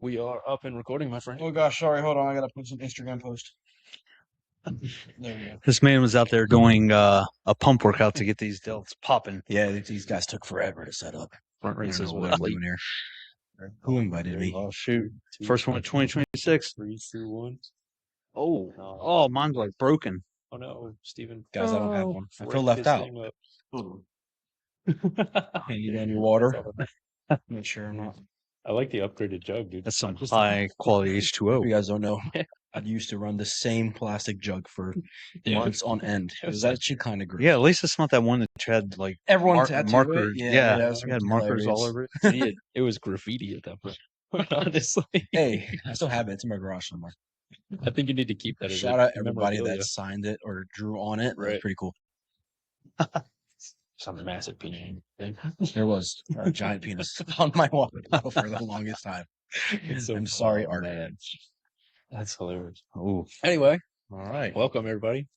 We are up and recording, my friend. Oh gosh, sorry. Hold on. I gotta put some Instagram post. There we go. This man was out there doing a pump workout to get these delts popping. Yeah, these guys took forever to set up. Front I don't races know with what a I'm doing here. Who invited me? Oh shoot! First one of 2026. 3, 2, 1. Oh, mine's like broken. Oh no, Steven. Guys, I don't have Oh, one. I write feel left his out. name up. Hey, you got any water? Make sure I'm not. I like the upgraded jug, dude. That's some high quality If H2O. you guys don't know, I used to run the same plastic jug for months on end. It was actually kind of great. Yeah, at least it's not that one that had like Everyone tattooed it? markers. Yeah, Yeah, that's we had markers all hilarious. over it. It was graffiti at that point. Honestly, Hey, I still have it. It's in my garage somewhere. I think you need to keep that. As Shout a out everybody memorabilia. that signed it or drew on it. Right. Right. Pretty cool. Some massive penis thing. There was a giant penis on my wall for the longest time. I'm sorry, Art. Man. That's hilarious. Oh, Anyway, all right. Welcome, everybody.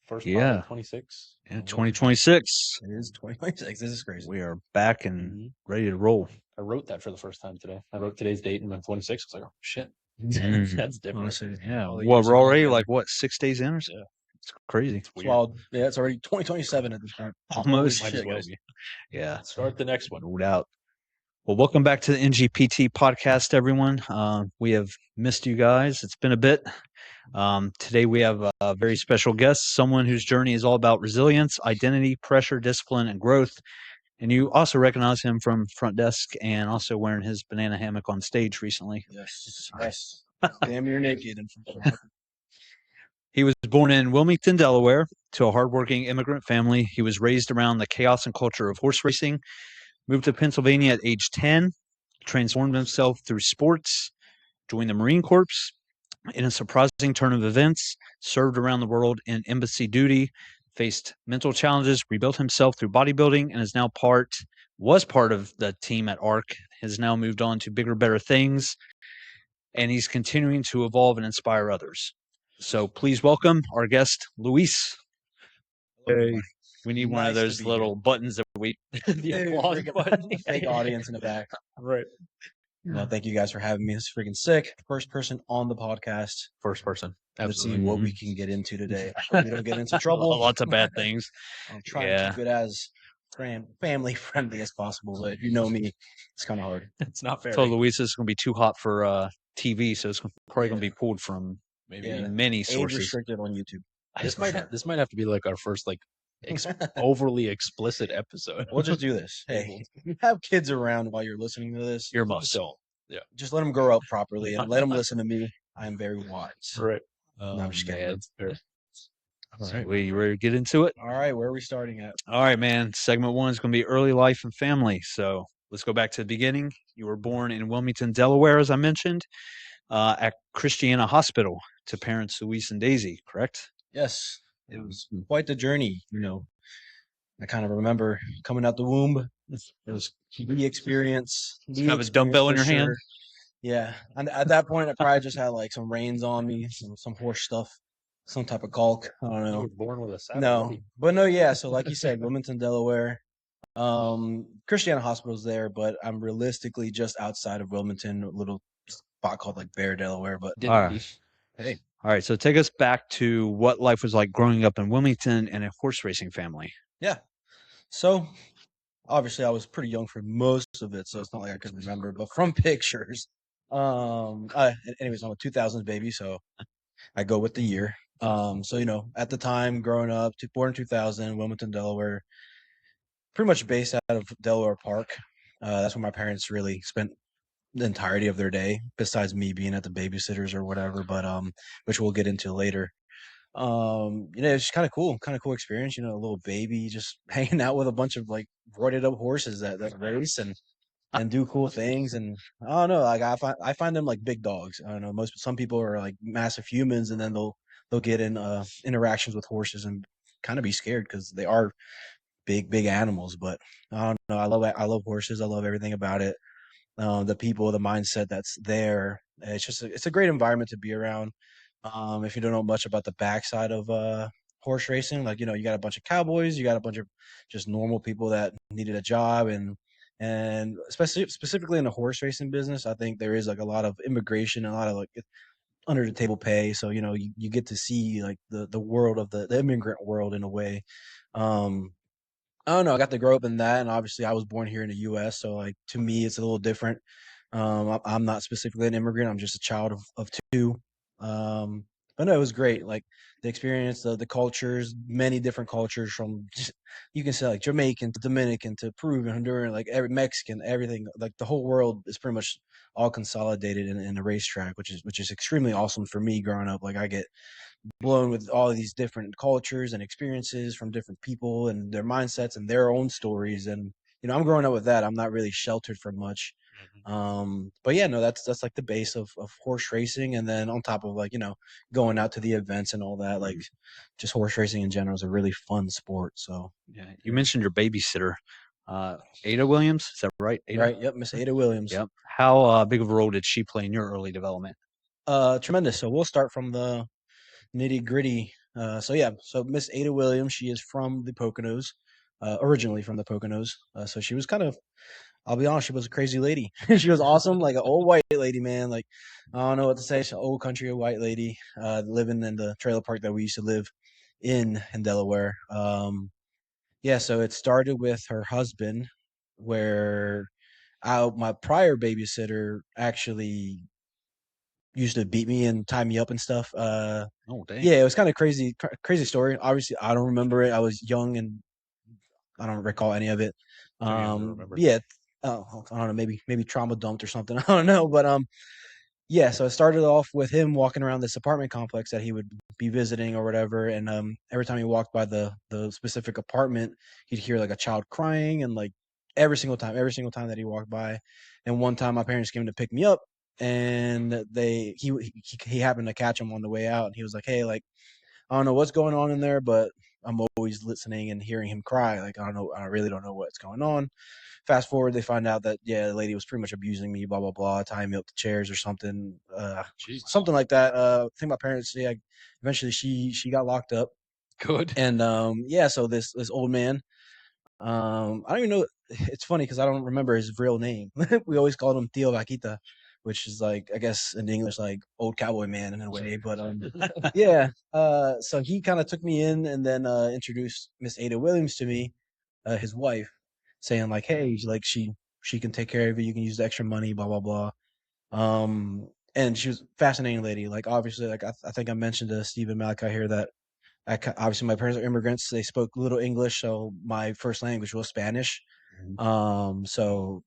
First Yeah. pod of 26. yeah, 2026. It is 2026. This is crazy. We are back and ready to roll. I wrote that for the first time today. I wrote today's date and I'm 26. I was like, oh, shit. Mm. That's different. Honestly, Yeah, all the well, years we're ago, already yeah. like what 6 days in or so. Yeah. It's crazy. It's wild. Yeah, it's already 2027 at this point. Almost. Might as well guys. be. Yeah. Start the next one. No doubt. Well, welcome back to the NGPT podcast, everyone. We have missed you guys. It's been a bit. Today we have a very special guest, someone whose journey is all about resilience, identity, pressure, discipline, and growth. And you also recognize him from front desk and also wearing his banana hammock on stage recently. Yes. Yes. Damn near naked. He was born in Wilmington, Delaware, to a hardworking immigrant family. He was raised around the chaos and culture of horse racing, moved to Pennsylvania at age 10, transformed himself through sports, joined the Marine Corps. In a surprising turn of events, served around the world in embassy duty, faced mental challenges, rebuilt himself through bodybuilding, and was part of the team at ARC, has now moved on to bigger, better things, and he's continuing to evolve and inspire others. So please welcome our guest, Luis. Hey. We need one of Nice to those be little buttons that we The applause button. Fake audience in the back. Right. Well, thank you guys for having me. It's freaking sick. First person on the podcast. First person. Let's see Absolutely. what we can get into today. We don't get into trouble. Lots of bad things. I'm trying Yeah. to keep it as family friendly as possible. But if you know me, it's kind of hard. It's not fair. So Luis is going to be too hot for TV, so it's probably going to be pulled from Maybe Yeah. many Age sources. restricted on YouTube. this might have to be like our first like overly explicit episode. We'll just do this. Hey, if you have kids around while you're listening to this, Your must don't. just let them grow up properly and let them listen to me. I am very wise. Right. No, I'm just kidding. Man. Fair. All right, we ready to get into it? All right, where are we starting at? All right, man. Segment 1 is going to be early life and family. So let's go back to the beginning. You were born in Wilmington, Delaware, as I mentioned, at Christiana Hospital to parents Luis and Daisy, correct? Yes, it was quite the journey. I kind of remember coming out the womb. It was the experience. Have a dumbbell in your hand? Yeah, and at that point, I probably just had like some reins on me, some horse stuff, some type of caulk. I don't You know. were born with a saddle. No, but no, yeah. So like you said, Wilmington, Delaware. Christiana Hospital's there, but I'm realistically just outside of Wilmington, a little spot called like Bear, Delaware. But All right. hey, All right, so take us back to what life was like growing up in Wilmington and a horse racing family. yeah. So obviously I was pretty young for most of it, so it's not like I could remember, but from pictures. Anyways, I'm a 2000s baby, so I go with the year. So at the time growing up, born in 2000, Wilmington, Delaware, pretty much based out of Delaware Park. That's where my parents really spent the entirety of their day, besides me being at the babysitters or whatever, but which we'll get into later. It's just kind of cool experience, a little baby just hanging out with a bunch of like roided up horses that race and do cool things. And I don't know, like I find them like big dogs. I don't know, some people are like massive humans, and then they'll get in interactions with horses and kind of be scared because they are big animals. But I don't know, I love horses. I love everything about it. The people, the mindset that's there. It's a great environment to be around. If you don't know much about the backside of horse racing, like you got a bunch of cowboys, you got a bunch of just normal people that needed a job, and And specifically in the horse racing business, I think there is like a lot of immigration and a lot of like under the table pay. So, you get to see like the world of the immigrant world in a way. Um, I don't know. I got to grow up in that, and obviously, I was born here in the U.S., so like to me, it's a little different. I'm not specifically an immigrant. I'm just a child of two. Um, but no, it was great. Like the experience, the cultures, many different cultures from you can say like Jamaican to Dominican to Peruvian, Honduran, like every Mexican, everything. Like the whole world is pretty much all consolidated in a racetrack, which is extremely awesome for me growing up. Like I get blown with all of these different cultures and experiences from different people and their mindsets and their own stories. And I'm growing up with that. I'm not really sheltered from much. But yeah, no, that's like the base of horse racing, and then on top of like going out to the events and all that, like just horse racing in general is a really fun sport. So Yeah, you mentioned your babysitter, Ada Williams. Is that right? Ada? right, yep, Miss Ada Williams. Yep. How big of a role did she play in your early development? Tremendous. So we'll start from the nitty gritty. So Miss Ada Williams, she is from the Poconos, originally from the Poconos. So she was kind of, I'll be honest, she was a crazy lady. She was awesome, like an old white lady, man. Like I don't know what to say. She's an old country white lady, living in the trailer park that we used to live in Delaware. Yeah, so it started with her husband, where my prior babysitter actually used to beat me and tie me up and stuff. Oh, dang. Yeah, it was kind of crazy story. Obviously, I don't remember it. I was young and I don't recall any of it. Yeah, I don't know, maybe trauma dumped or something. I don't know, but yeah. So it started off with him walking around this apartment complex that he would be visiting or whatever, and every time he walked by the specific apartment, he'd hear like a child crying, and like every single time that he walked by. And one time, my parents came to pick me up, and he happened to catch him on the way out, and he was like, "Hey, like." I don't know what's going on in there, but I'm always listening and hearing him cry. Like I don't know, I really don't know what's going on. Fast forward, they find out that the lady was pretty much abusing me, blah blah blah, tying me up to chairs or something, something like that. I think my parents, yeah, eventually she got locked up, Good. and yeah, so this old man, I don't even know. It's funny because I don't remember his real name. We always called him Tio Vaquita, which is like I guess in English like old cowboy man in a way. But yeah. So he kind of took me in and then introduced Miss Ada Williams to me, his wife, saying like, hey, like she can take care of you. You can use the extra money, blah blah blah. And she was a fascinating lady. Like obviously, like I think I mentioned to Stephen Malachi here that obviously my parents are immigrants. They spoke little English, so my first language was Spanish. So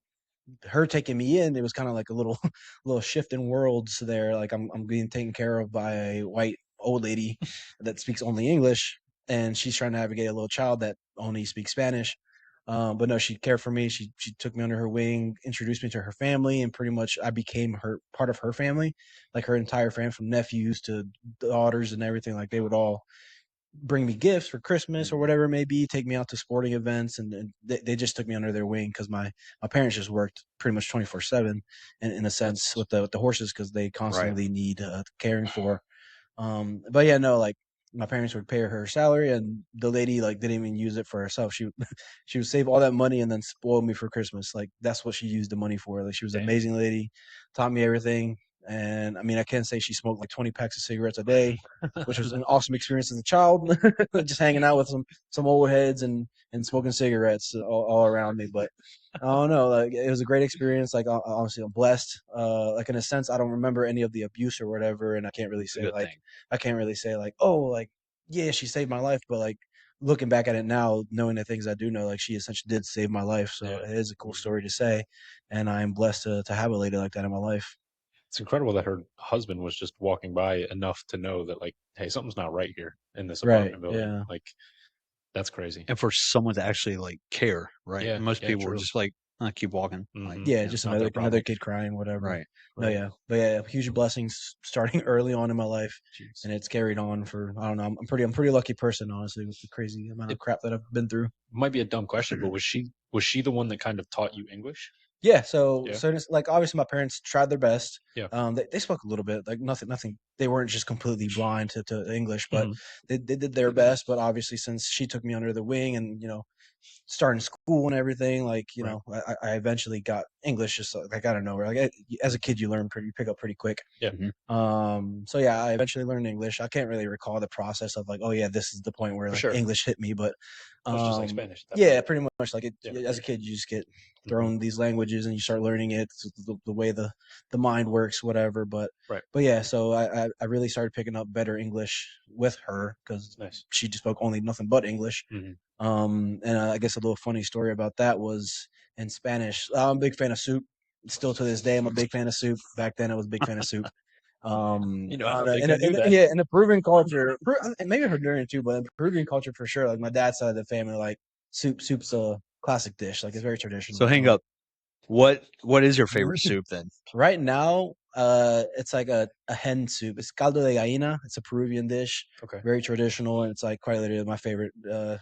her taking me in, it was kind of like a little little shift in worlds there. Like I'm being taken care of by a white old lady that speaks only English, and she's trying to navigate a little child that only speaks Spanish. But no, she cared for me. She took me under her wing, introduced me to her family, and pretty much I became her part of her family, like her entire family, from nephews to daughters and everything. Like they would all bring me gifts for Christmas or whatever it may be, take me out to sporting events, and they just took me under their wing because my parents just worked pretty much 24/7 in a sense with the horses because they constantly need caring for. But yeah, no, like my parents would pay her salary, and the lady like didn't even use it for herself. She would save all that money and then spoil me for Christmas. Like that's what she used the money for. Like she was an amazing lady, taught me everything. And I mean, I can't say she smoked like 20 packs of cigarettes a day, which was an awesome experience as a child, just hanging out with some old heads and smoking cigarettes all around me. But I don't know, like it was a great experience. Like honestly, I'm blessed. Like in a sense, I don't remember any of the abuse or whatever, and I can't really say like, oh, like yeah, she saved my life. But like looking back at it now, knowing the things I do know, like she essentially did save my life. So it is a cool story to say, and I'm blessed to have a lady like that in my life. It's incredible that her husband was just walking by enough to know that, like, hey, something's not right here in this Right. apartment building. Yeah. Like, that's crazy. And for someone to actually like care, right? Yeah, Most people were true. just like, keep walking. Like, Yeah, just not their another problem. kid crying, whatever. right. No, yeah, but yeah, huge blessings starting early on in my life, Jeez. and it's carried on for I don't know. I'm a pretty lucky person, honestly, with the crazy amount of crap that I've been through. Might be a dumb question, but was she the one that kind of taught you English? Yeah, so Yeah. so it's like obviously my parents tried their best. Yeah. They spoke a little bit, like nothing. They weren't just completely blind to English, but they did their best. But obviously, since she took me under the wing and starting school and everything, like, you Right. know, I eventually got English just like out of nowhere. Like as a kid, you pick up pretty quick. Yeah. So yeah, I eventually learned English. I can't really recall the process of like, oh yeah, this is the point where For like sure. English hit me, but It was just like Spanish at that yeah, point. pretty much like Yeah. as a kid, you just get Mhm. thrown these languages and you start learning it, the way the mind works, whatever. But Right. yeah, so I really started picking up better English with her because Nice. she just spoke only nothing but English. Mhm. And I guess a little funny story about that was in Spanish. I'm a big fan of soup. Still to this day, I'm a big fan of soup. Back then, I was a big fan of soup. You know, I don't think I knew that. Yeah, in the Peruvian culture, maybe Honduran too, but in Peruvian culture for sure. Like my dad's side of the family, like soup's a classic dish. Like it's very traditional. So hang up. What is your favorite soup then? Right now, it's like a hen soup. It's caldo de gallina. It's a Peruvian dish. Okay. Very traditional, and it's like quite literally my favorite.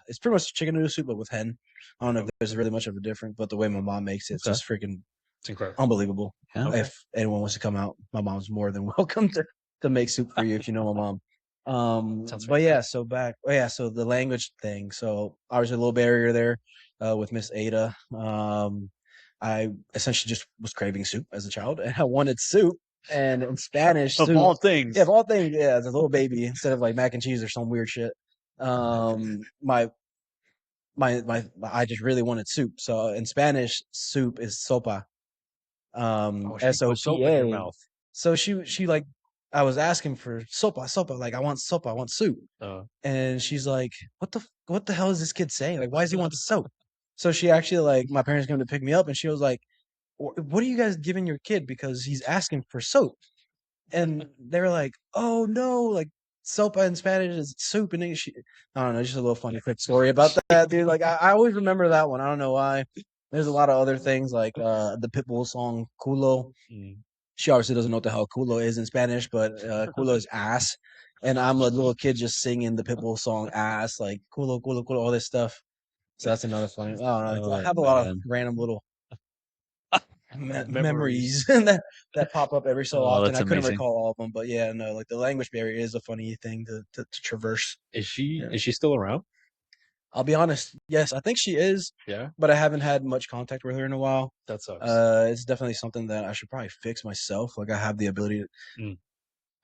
It's pretty much chicken noodle soup, but with hen. I don't know if there's really much of a difference, but the way my mom makes it, it's Okay. just freaking It's incredible. unbelievable. Yeah. Okay. If anyone wants to come out, my mom's more than welcome to make soup for you if you know my mom. Sounds But yeah, so so the language thing. So obviously a little barrier there with Miss Ada. I essentially just was craving soup as a child, and I wanted soup. And in Spanish, Of soup, all things. yeah, of all things, yeah, as a little baby, instead of like mac and cheese or some weird shit, my I just really wanted soup. So in Spanish, soup is sopa. Oh, she put soap in your SOPA. mouth. So she like I was asking for sopa, like I want sopa, I want soup. And she's like, what the hell is this kid saying? Like, why does he want the soap? So she actually like my parents came to pick me up and she was like, what are you guys giving your kid because he's asking for soap? And they were like, "Oh no, like sopa in Spanish is soup in English." I don't know, just a little funny quick story about that, dude. Like I always remember that one. I don't know why. There's a lot of other things like the Pitbull song "Culo." She obviously doesn't know what the hell "culo" is in Spanish, but "culo" is ass. And I'm a little kid just singing the Pitbull song "ass," like "culo, culo, culo," all this stuff. So that's another funny. I don't know. I have a lot of random little memories that pop up every so often. That's I couldn't amazing. recall all of them, but yeah, no, like the language barrier is a funny thing to traverse. Is she still around? I'll be honest. Yes, I think she is. Yeah. But I haven't had much contact with her in a while. That sucks. It's definitely something that I should probably fix myself. Like I have the ability to. Mm.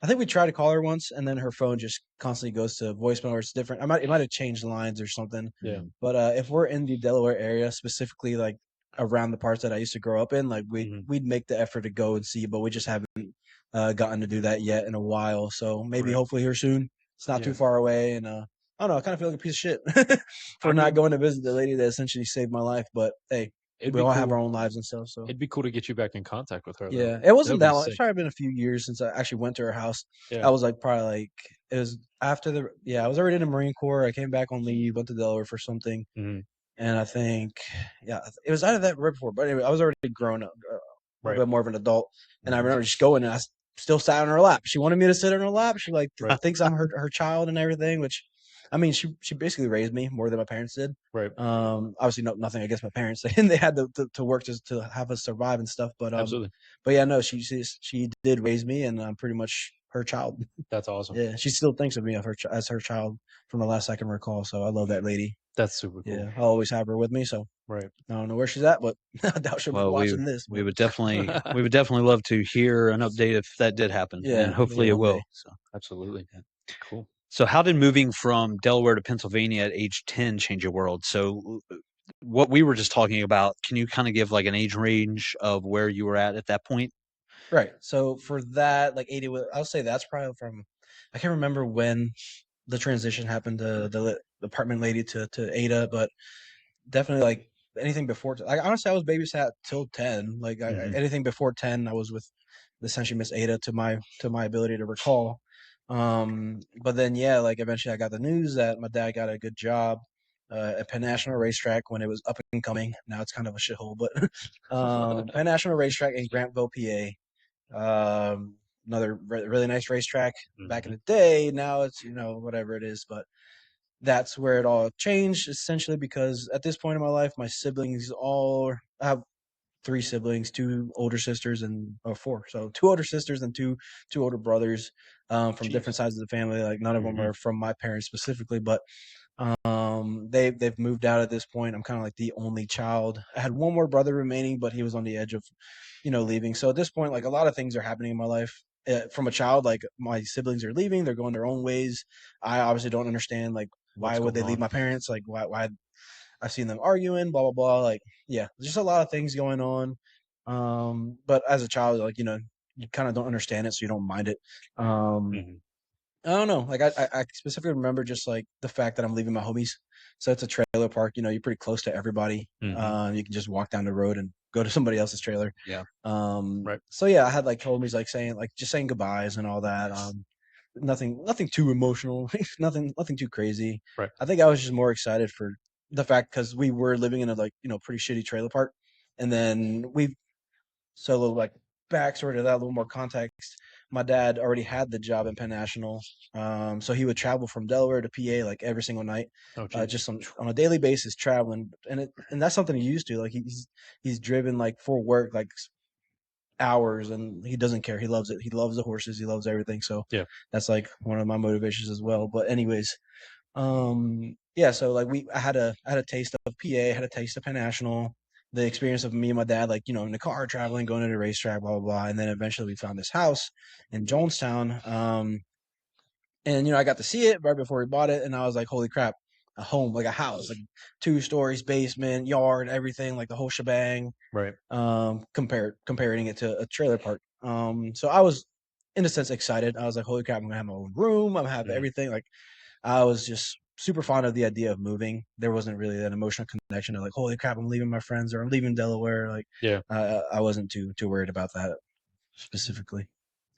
I think we tried to call her once, and then her phone just constantly goes to voicemail, or it's different. It might have changed lines or something. Yeah. But if we're in the Delaware area, specifically like around the parts that I used to grow up in, like we'd make the effort to go and see, but we just haven't gotten to do that yet in a while. So maybe hopefully here soon. It's not too far away, and I don't know. I kind of feel like a piece of shit for not going to visit the lady that essentially saved my life. But hey, we all have our own lives and stuff. So it'd be cool to get you back in contact with her. Though. Yeah, it wasn't that long. Sick. It's probably been a few years since I actually went to her house. Yeah. I was like probably like it was after I was already in the Marine Corps. I came back on leave, went to Delaware for something, and I think it was out of that right before. But anyway, I was already grown up, a bit more of an adult, and I remember just going and I still sat on her lap. She wanted me to sit on her lap. She like thinks I'm her child and everything, which. I mean, she basically raised me more than my parents did. Right. Obviously, nothing against my parents. They had to work to have us survive and stuff. But absolutely. But yeah, no, she did raise me, and I'm pretty much her child. That's awesome. Yeah, she still thinks of me as her child from the last I can recall. So I love that lady. That's super cool. Yeah, I'll always have her with me. So I don't know where she's at, but I doubt she'll be watching this. We would definitely love to hear an update if that did happen. Yeah, and hopefully it will. So absolutely, cool. So how did moving from Delaware to Pennsylvania at age 10 change your world? So what we were just talking about, can you kind of give like an age range of where you were at that point? Right. So for that, like 80, I'll say that's probably from, I can't remember when the transition happened to the apartment lady to Ada, but definitely like anything before. Like honestly, I was babysat till 10. Like anything before 10, I was with essentially Miss Ada to my ability to recall. But then like eventually I got the news that my dad got a good job at Penn National Racetrack when it was up and coming. Now it's kind of a shithole, but Penn National Racetrack in Grantville, PA. Another really nice racetrack back in the day. Now it's whatever it is, but that's where it all changed essentially because at this point in my life, my siblings I have 3 siblings, 2 older sisters and 4. So 2 older sisters and two older brothers from different sides of the family. Like none of them are from my parents specifically, but They've moved out at this point. I'm kind of like the only child. I had one more brother remaining, but he was on the edge of, leaving. So at this point, like a lot of things are happening in my life. From a child, like my siblings are leaving, they're going their own ways. I obviously don't understand like why What's would they going leave on? my parents? Like why I've seen them arguing, blah blah blah. Like yeah, just a lot of things going on. But as a child, like you kind of don't understand it, so you don't mind it. Um, Hmm. I don't know. Like I specifically remember just like the fact that I'm leaving my homies. So it's a trailer park. You're pretty close to everybody. Hmm. You can just walk down the road and go to somebody else's trailer. Yeah. Right. So yeah, I had like homies like saying goodbyes and all that. Nothing too emotional. nothing too crazy. Right. I think I was just more excited for the fact because we were living in a like pretty shitty trailer park, and then so a little like backstory to that, a little more context. My dad already had the job in Penn National, so he would travel from Delaware to PA like every single night, Oh, geez. just on a daily basis traveling, and that's something he used to. Like he's driven like for work like hours, and he doesn't care. He loves it. He loves the horses. He loves everything. So Yeah. that's like one of my motivations as well. But anyways, yeah, so like I had a taste of PA, had a taste of Penn National, the experience of me and my dad, like, in the car traveling, going to the racetrack, blah, blah, blah. And then eventually we found this house in Jonestown. And I got to see it right before we bought it, and I was like, holy crap, a home, like a house, like 2 stories, basement, yard, everything, like the whole shebang. Right. Comparing it to a trailer park. So I was in a sense excited. I was like, holy crap, I'm gonna have my own room, I'm gonna have Hmm. everything. Like I was just super fond of the idea of moving. There wasn't really an emotional connection of like, holy crap, I'm leaving my friends or I'm leaving Delaware. Like, Yeah. I wasn't too worried about that specifically.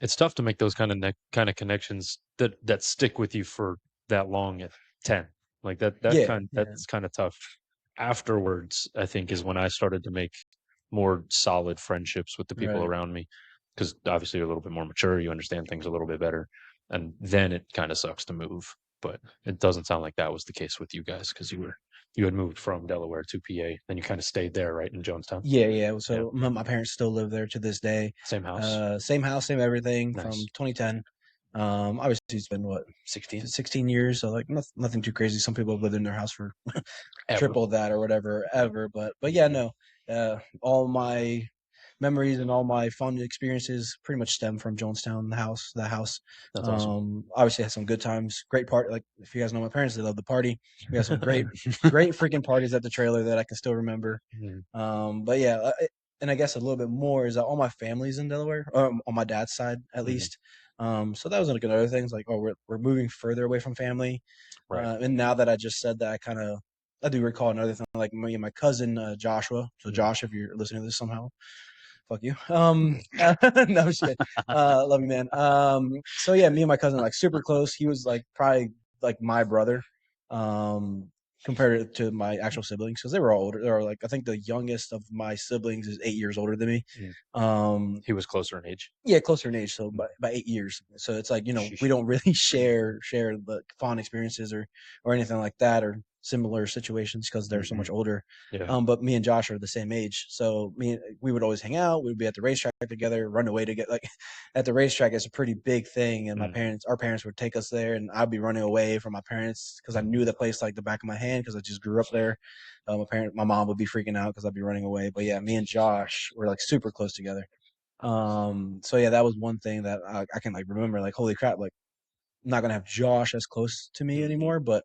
It's tough to make those kind of connections that stick with you for that long at 10. Like Yeah, yeah, that's kind of tough. Afterwards, I think is when I started to make more solid friendships with the people right. around me because obviously you're a little bit more mature, you understand things a little bit better, and then it kind of sucks to move. But it doesn't sound like that was the case with you guys because you had moved from Delaware to PA, then you kind of stayed there, right, in Jonestown. Yeah, yeah. Yeah, So my parents still live there to this day. same house. Same house, same everything from Nice. 2010. Obviously it's been what 16 16 years, so like nothing too crazy. Some people have lived in their house for ever. triple that or whatever ever, but yeah, no. All my memories and all my fun experiences pretty much stem from Jonestown, the house. That's awesome. Obviously had some good times, great part. Like if you guys know my parents, they love the party. We had some great freaking parties at the trailer that I can still remember. Mhm. But yeah, and I guess a little bit more is that all my family's in Delaware, on my dad's side at Mhm. least. So that was like another thing. It's like, oh, we're moving further away from family. Right. And now that I just said that, I do recall another thing, like me and my cousin Joshua. So Mhm. Josh, if you're listening to this somehow, fuck you. No, I'm just kidding. Love you, man. So yeah, me and my cousin are, like super close. He was like probably like my brother, um, compared to my actual siblings because they were all older. They were like I think the youngest of my siblings is 8 years older than me. Mhm. Um, He was closer in age. yeah, closer in age, so Mhm. by 8 years. So it's like we Sheesh. don't really share the fond experiences or anything like that or similar situations because they're so Mhm. much older. Yeah. But me and Josh are the same age, so we would always hang out. We'd be at the racetrack together, run away to get like at the racetrack. It's a pretty big thing, and Mhm. our parents would take us there, and I'd be running away from my parents because I knew the place like the back of my hand because I just grew up there. My mom would be freaking out because I'd be running away. But yeah, me and Josh were like super close together. So yeah, that was one thing that I can like remember, like, holy crap, like I'm not gonna have Josh as close to me Mhm. anymore. But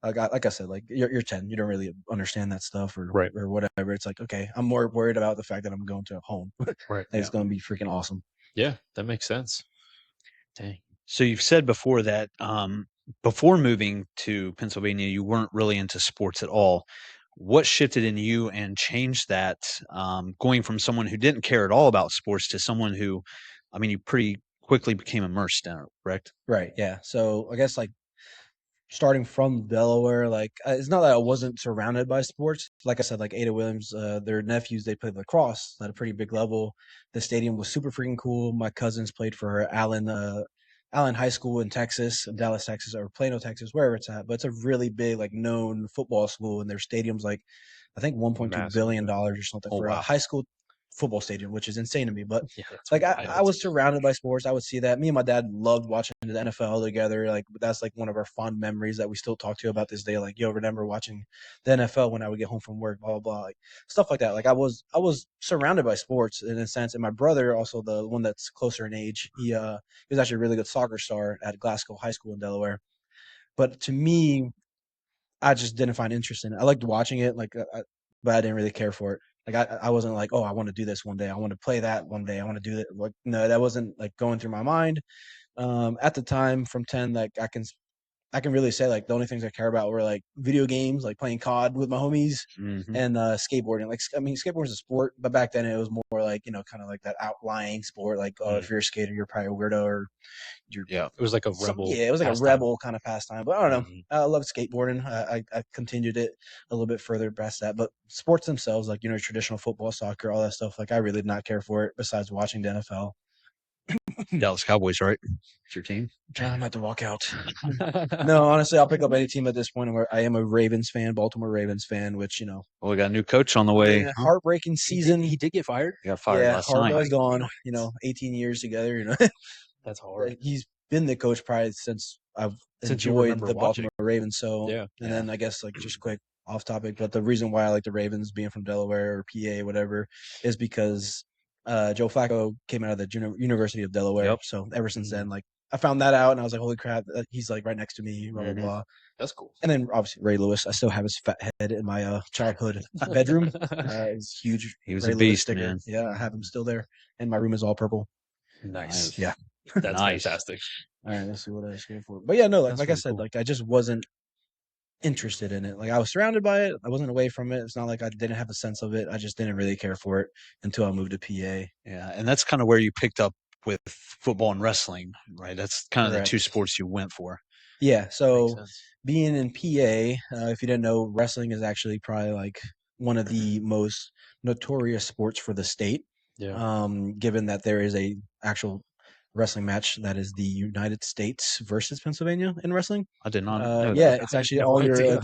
like I said, like you're 10, you don't really understand that stuff Right. or whatever. It's like, okay, I'm more worried about the fact that I'm going to a home. Right. It's Yeah. gonna be freaking awesome. Yeah. That makes sense. Dang. So you've said before that before moving to Pennsylvania, you weren't really into sports at all. What shifted in you and changed that, going from someone who didn't care at all about sports to someone who, I mean, you pretty quickly became immersed in it, correct? Right. Yeah. So I guess like starting from Delaware, like it's not that I wasn't surrounded by sports. Like I said, like Ada Williams, their nephews, they played lacrosse at a pretty big level. The stadium was super freaking cool. My cousins played for Allen High School in Texas, in Dallas, Texas, or Plano, Texas, wherever it's at. But it's a really big, like known football school, and their stadium's like I think 1.2 Massive. billion dollars or something Oh for a wow. high school football stadium, which is insane to me. But Yeah, that's like I wild. was surrounded by sports. I would see that. Me and my dad loved watching the NFL together. Like that's like one of our fond memories that we still talk to about this day. Like, yo, remember watching the NFL when I would get home from work, blah blah blah, like stuff like that. Like I was surrounded by sports in a sense. And my brother, also the one that's closer in age, he was actually a really good soccer star at Glasgow High School in Delaware. But to me, I just didn't find interest in it. I liked watching it, like, but I didn't really care for it. Like I wasn't like, oh, I want to do this one day. I want to play that one day. I want to do that. Like, no, that wasn't like going through my mind. At the time, from 10, like I can really say like the only things I care about were like video games, like playing COD with my homies, Mhm. and skateboarding. Like I mean, skateboarding is a sport, but back then it was more like kind of like that outlying sport. Like, oh, if you're a skater, you're probably a weirdo, or you're Yeah. It was like a rebel. yeah, it was like a pastime. rebel kind of pastime. But I don't know. Mhm. I love skateboarding. I continued it a little bit further past that. But sports themselves, like traditional football, soccer, all that stuff, like I really did not care for it. Besides watching the NFL. Dallas Cowboys, right? It's your team. I'm about to walk out. No, honestly, I'll pick up any team at this point. Where I am a Ravens fan, Baltimore Ravens fan, which Well, we got a new coach on the way. yeah, heartbreaking season. He did get fired. He got fired Yeah, last night. Harbaugh's gone. 18 years together. That's hard. He's been the coach probably since I've Since you enjoyed remember the watching. Baltimore Ravens. So, Yeah. and then I guess like just quick off topic, but the reason why I like the Ravens being from Delaware or PA, whatever, is because Joe Flacco came out of the University of Delaware. Yep. So ever since Mm-hmm. then, like I found that out and I was like, holy crap, he's like right next to me, blah blah Mhm. blah. That's cool. And then obviously Ray Lewis, I still have his fat head in my childhood bedroom. It's huge. He was Ray a Lewis beast, sticker. man. Yeah, I have him still there, and my room is all purple. Nice. Yeah. That's Nice. fantastic. All right, let's see what I was going for. But yeah, no, That's like I really said, cool. like I just wasn't interested in it. Like I was surrounded by it. I wasn't away from it. It's not like I didn't have a sense of it. I just didn't really care for it until I moved to PA. Yeah, and that's kind of where you picked up with football and wrestling, right? That's kind of the Correct. two sports you went for. Yeah, Makes so sense. being in PA, if you didn't know, wrestling is actually probably like one of the most notorious sports for the state. Yeah. Given that there is a actual wrestling match that is the United States versus Pennsylvania in wrestling. I did not know Yeah, that. it's actually No all your idea.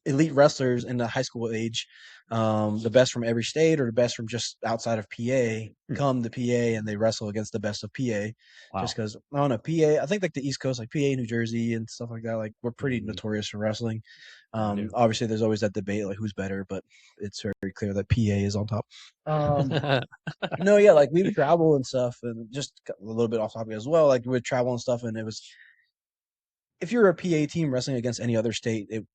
elite wrestlers in the high school age, the best from every state or the best from just outside of PA come to PA and they wrestle against the best of PA. Wow. Just because I don't know, PA, I think like the East Coast, like PA, New Jersey, and stuff like that, like we're pretty Mhm. notorious for wrestling. Yeah. Obviously, there's always that debate like who's better, but it's very clear that PA is on top. No, yeah, like we would travel and stuff, and just a little bit off topic as well. Like we would travel and stuff, and it was if you're a PA team wrestling against any other state, it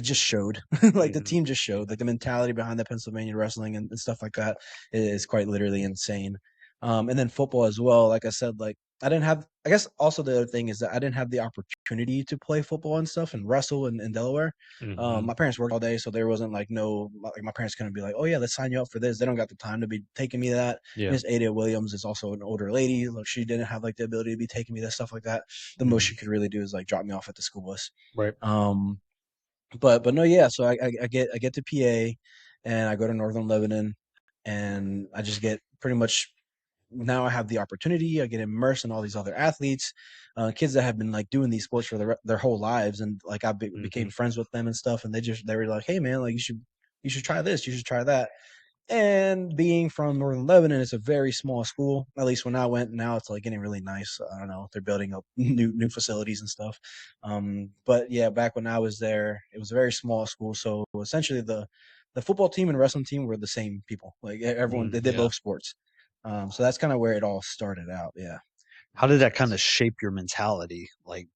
just showed. Like the Mhm. team just showed. Like the mentality behind the Pennsylvania wrestling and stuff like that is quite literally insane. And then football as well. Like I said, like I didn't have. I guess also the other thing is that I didn't have the opportunity to play football and stuff and wrestle in Delaware. Mhm. My parents worked all day, so there wasn't like no like my parents couldn't be like, oh yeah, let's sign you up for this. They don't got the time to be taking me that. Yeah. Miss Ada Williams is also an older lady. Like she didn't have like the ability to be taking me that stuff like that. The most she could really do is like drop me off at the school bus. Right. But no, yeah. So I get to PA, and I go to Northern Lebanon, and I just get pretty much now I have the opportunity. I get immersed in all these other athletes, kids that have been like doing these sports for their whole lives, and like I became friends with them and stuff. And they were like, hey man, like you should try this, you should try that. And being from Northern Lebanon, it's a very small school. At least when I went, now it's like getting really nice. I don't know, they're building up new facilities and stuff. But yeah, back when I was there, it was a very small school. So essentially, the football team and wrestling team were the same people. Like everyone, they did Yeah. both sports. So that's kind of where it all started out. Yeah. How did that kind of shape your mentality? Like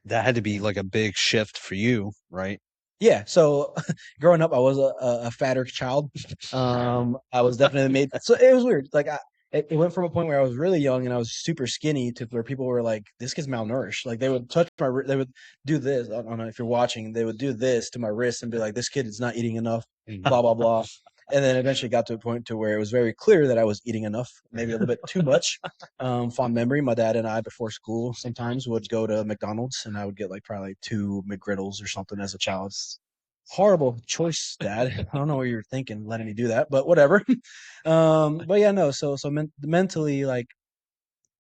that had to be like a big shift for you, right? Yeah, so growing up, I was a fatter child. I was definitely made. So it was weird. Like it went from a point where I was really young and I was super skinny to where people were like, "This kid's malnourished." Like they would touch they would do this. I don't know if you're watching. They would do this to my wrist and be like, "This kid is not eating enough." Blah blah blah. And then eventually got to a point to where it was very clear that I was eating enough, maybe a little bit too much. Fond memory, my dad and I before school sometimes would go to McDonald's and I would get like probably 2 McGriddles or something as a child. Horrible choice, Dad. I don't know what you're thinking, letting me do that, but whatever. But yeah, no. So mentally, like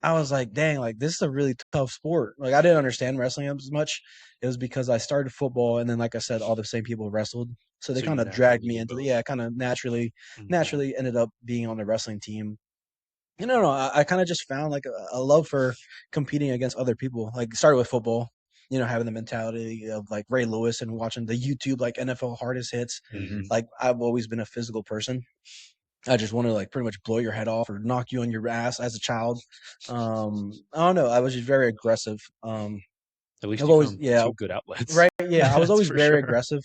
I was like, dang, like this is a really tough sport. Like I didn't understand wrestling as much. It was because I started football, and then, like I said, all the same people wrestled, so they So you kind of dragged naturally me did into both. kind of naturally, Mhm. naturally ended up being on the wrestling team. And I don't know, I kind of just found like a love for competing against other people. Like started with football, having the mentality of like Ray Lewis and watching the YouTube like NFL hardest hits. Mhm. Mhm. Like I've always been a physical person. I just want to like pretty much blow your head off or knock you on your ass as a child. I don't know. I was just very aggressive. At least I've you always, found yeah, two good outlets. right, yeah. I was That's always for very sure. aggressive.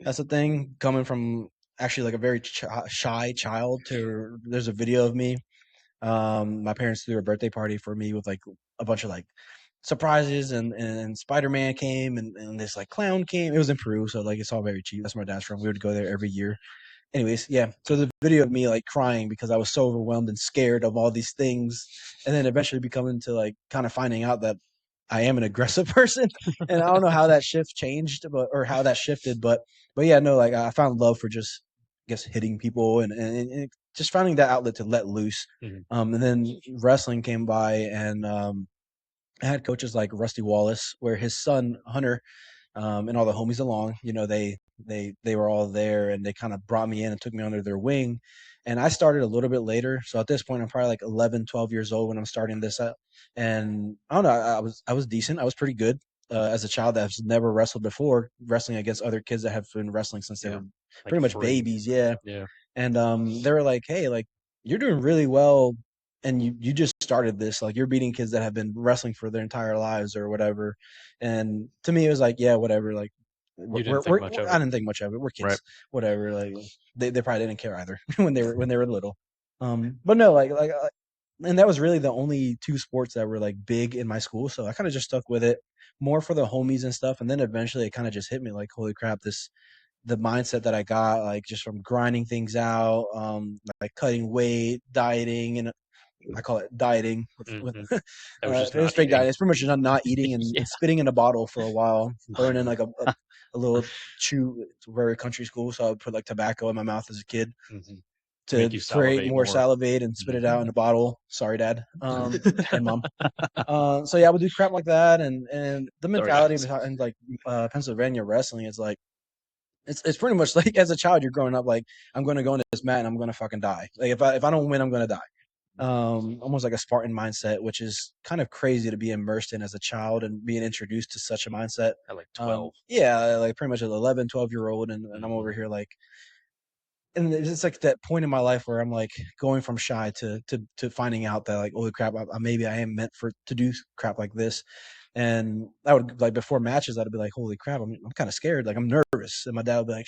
That's the thing. Coming from actually like a very shy child to there's a video of me. My parents threw a birthday party for me with like a bunch of like surprises, and Spider-Man came, and this like clown came. It was in Peru, so like it's all very cheap. That's where my dad's from. We would go there every year. Anyways, yeah. So the video of me like crying because I was so overwhelmed and scared of all these things, and then eventually becoming to like kind of finding out that I am an aggressive person, and I don't know how that shift changed, or how that shifted, but yeah, no, like I found love for just, I guess, hitting people, and just finding that outlet to let loose. Mhm. And then wrestling came by, and I had coaches like Rusty Wallace, where his son Hunter, and all the homies along. They were all there, and they kind of brought me in and took me under their wing. And I started a little bit later, so at this point, I'm probably like 11, 12 years old when I'm starting this up. And I don't know, I was decent. I was pretty good as a child that has never wrestled before, wrestling against other kids that have been wrestling since they Yeah. were Like pretty much free. babies. Yeah, Yeah. and they were like, "Hey, like you're doing really well, and you just started this. Like you're beating kids that have been wrestling for their entire lives or whatever." And to me, it was like, "Yeah, whatever." Like You didn't think much of I it. didn't think much of it. We're Right. kids, whatever. Like they probably didn't care either when they were little. But no, and that was really the only two sports that were like big in my school. So I kind of just stuck with it more for the homies and stuff. And then eventually it kind of just hit me like, holy crap, the mindset that I got, like just from grinding things out, like cutting weight, dieting, and I call it dieting with Mhm. That was just it's not straight eating. diet. It's pretty much not eating Yeah. and spitting in a bottle for a while, throwing in like a little chew. It's very country school, so I would put like tobacco in my mouth as a kid Mhm. To make to you create salivate more more. salivate and spit it out in Mhm. a bottle. Sorry, Dad. And Mom. So yeah, I would do crap like that, and the Sorry, mentality guys. behind like Pennsylvania wrestling is like it's pretty much like as a child you're growing up like I'm going to go into this mat and I'm going to fucking die. Like if I don't win I'm going to die. Almost like a Spartan mindset, which is kind of crazy to be immersed in as a child and being introduced to such a mindset. At like 12. Yeah, like pretty much an 11, 12-year old, and I'm over Mhm. here like, and it's like that point in my life where I'm like going from shy to finding out that like, holy crap, maybe I am meant for to do crap like this. And I would like before matches, I'd be like, "Holy crap, I'm kind of scared. Like I'm nervous." And my dad would be like,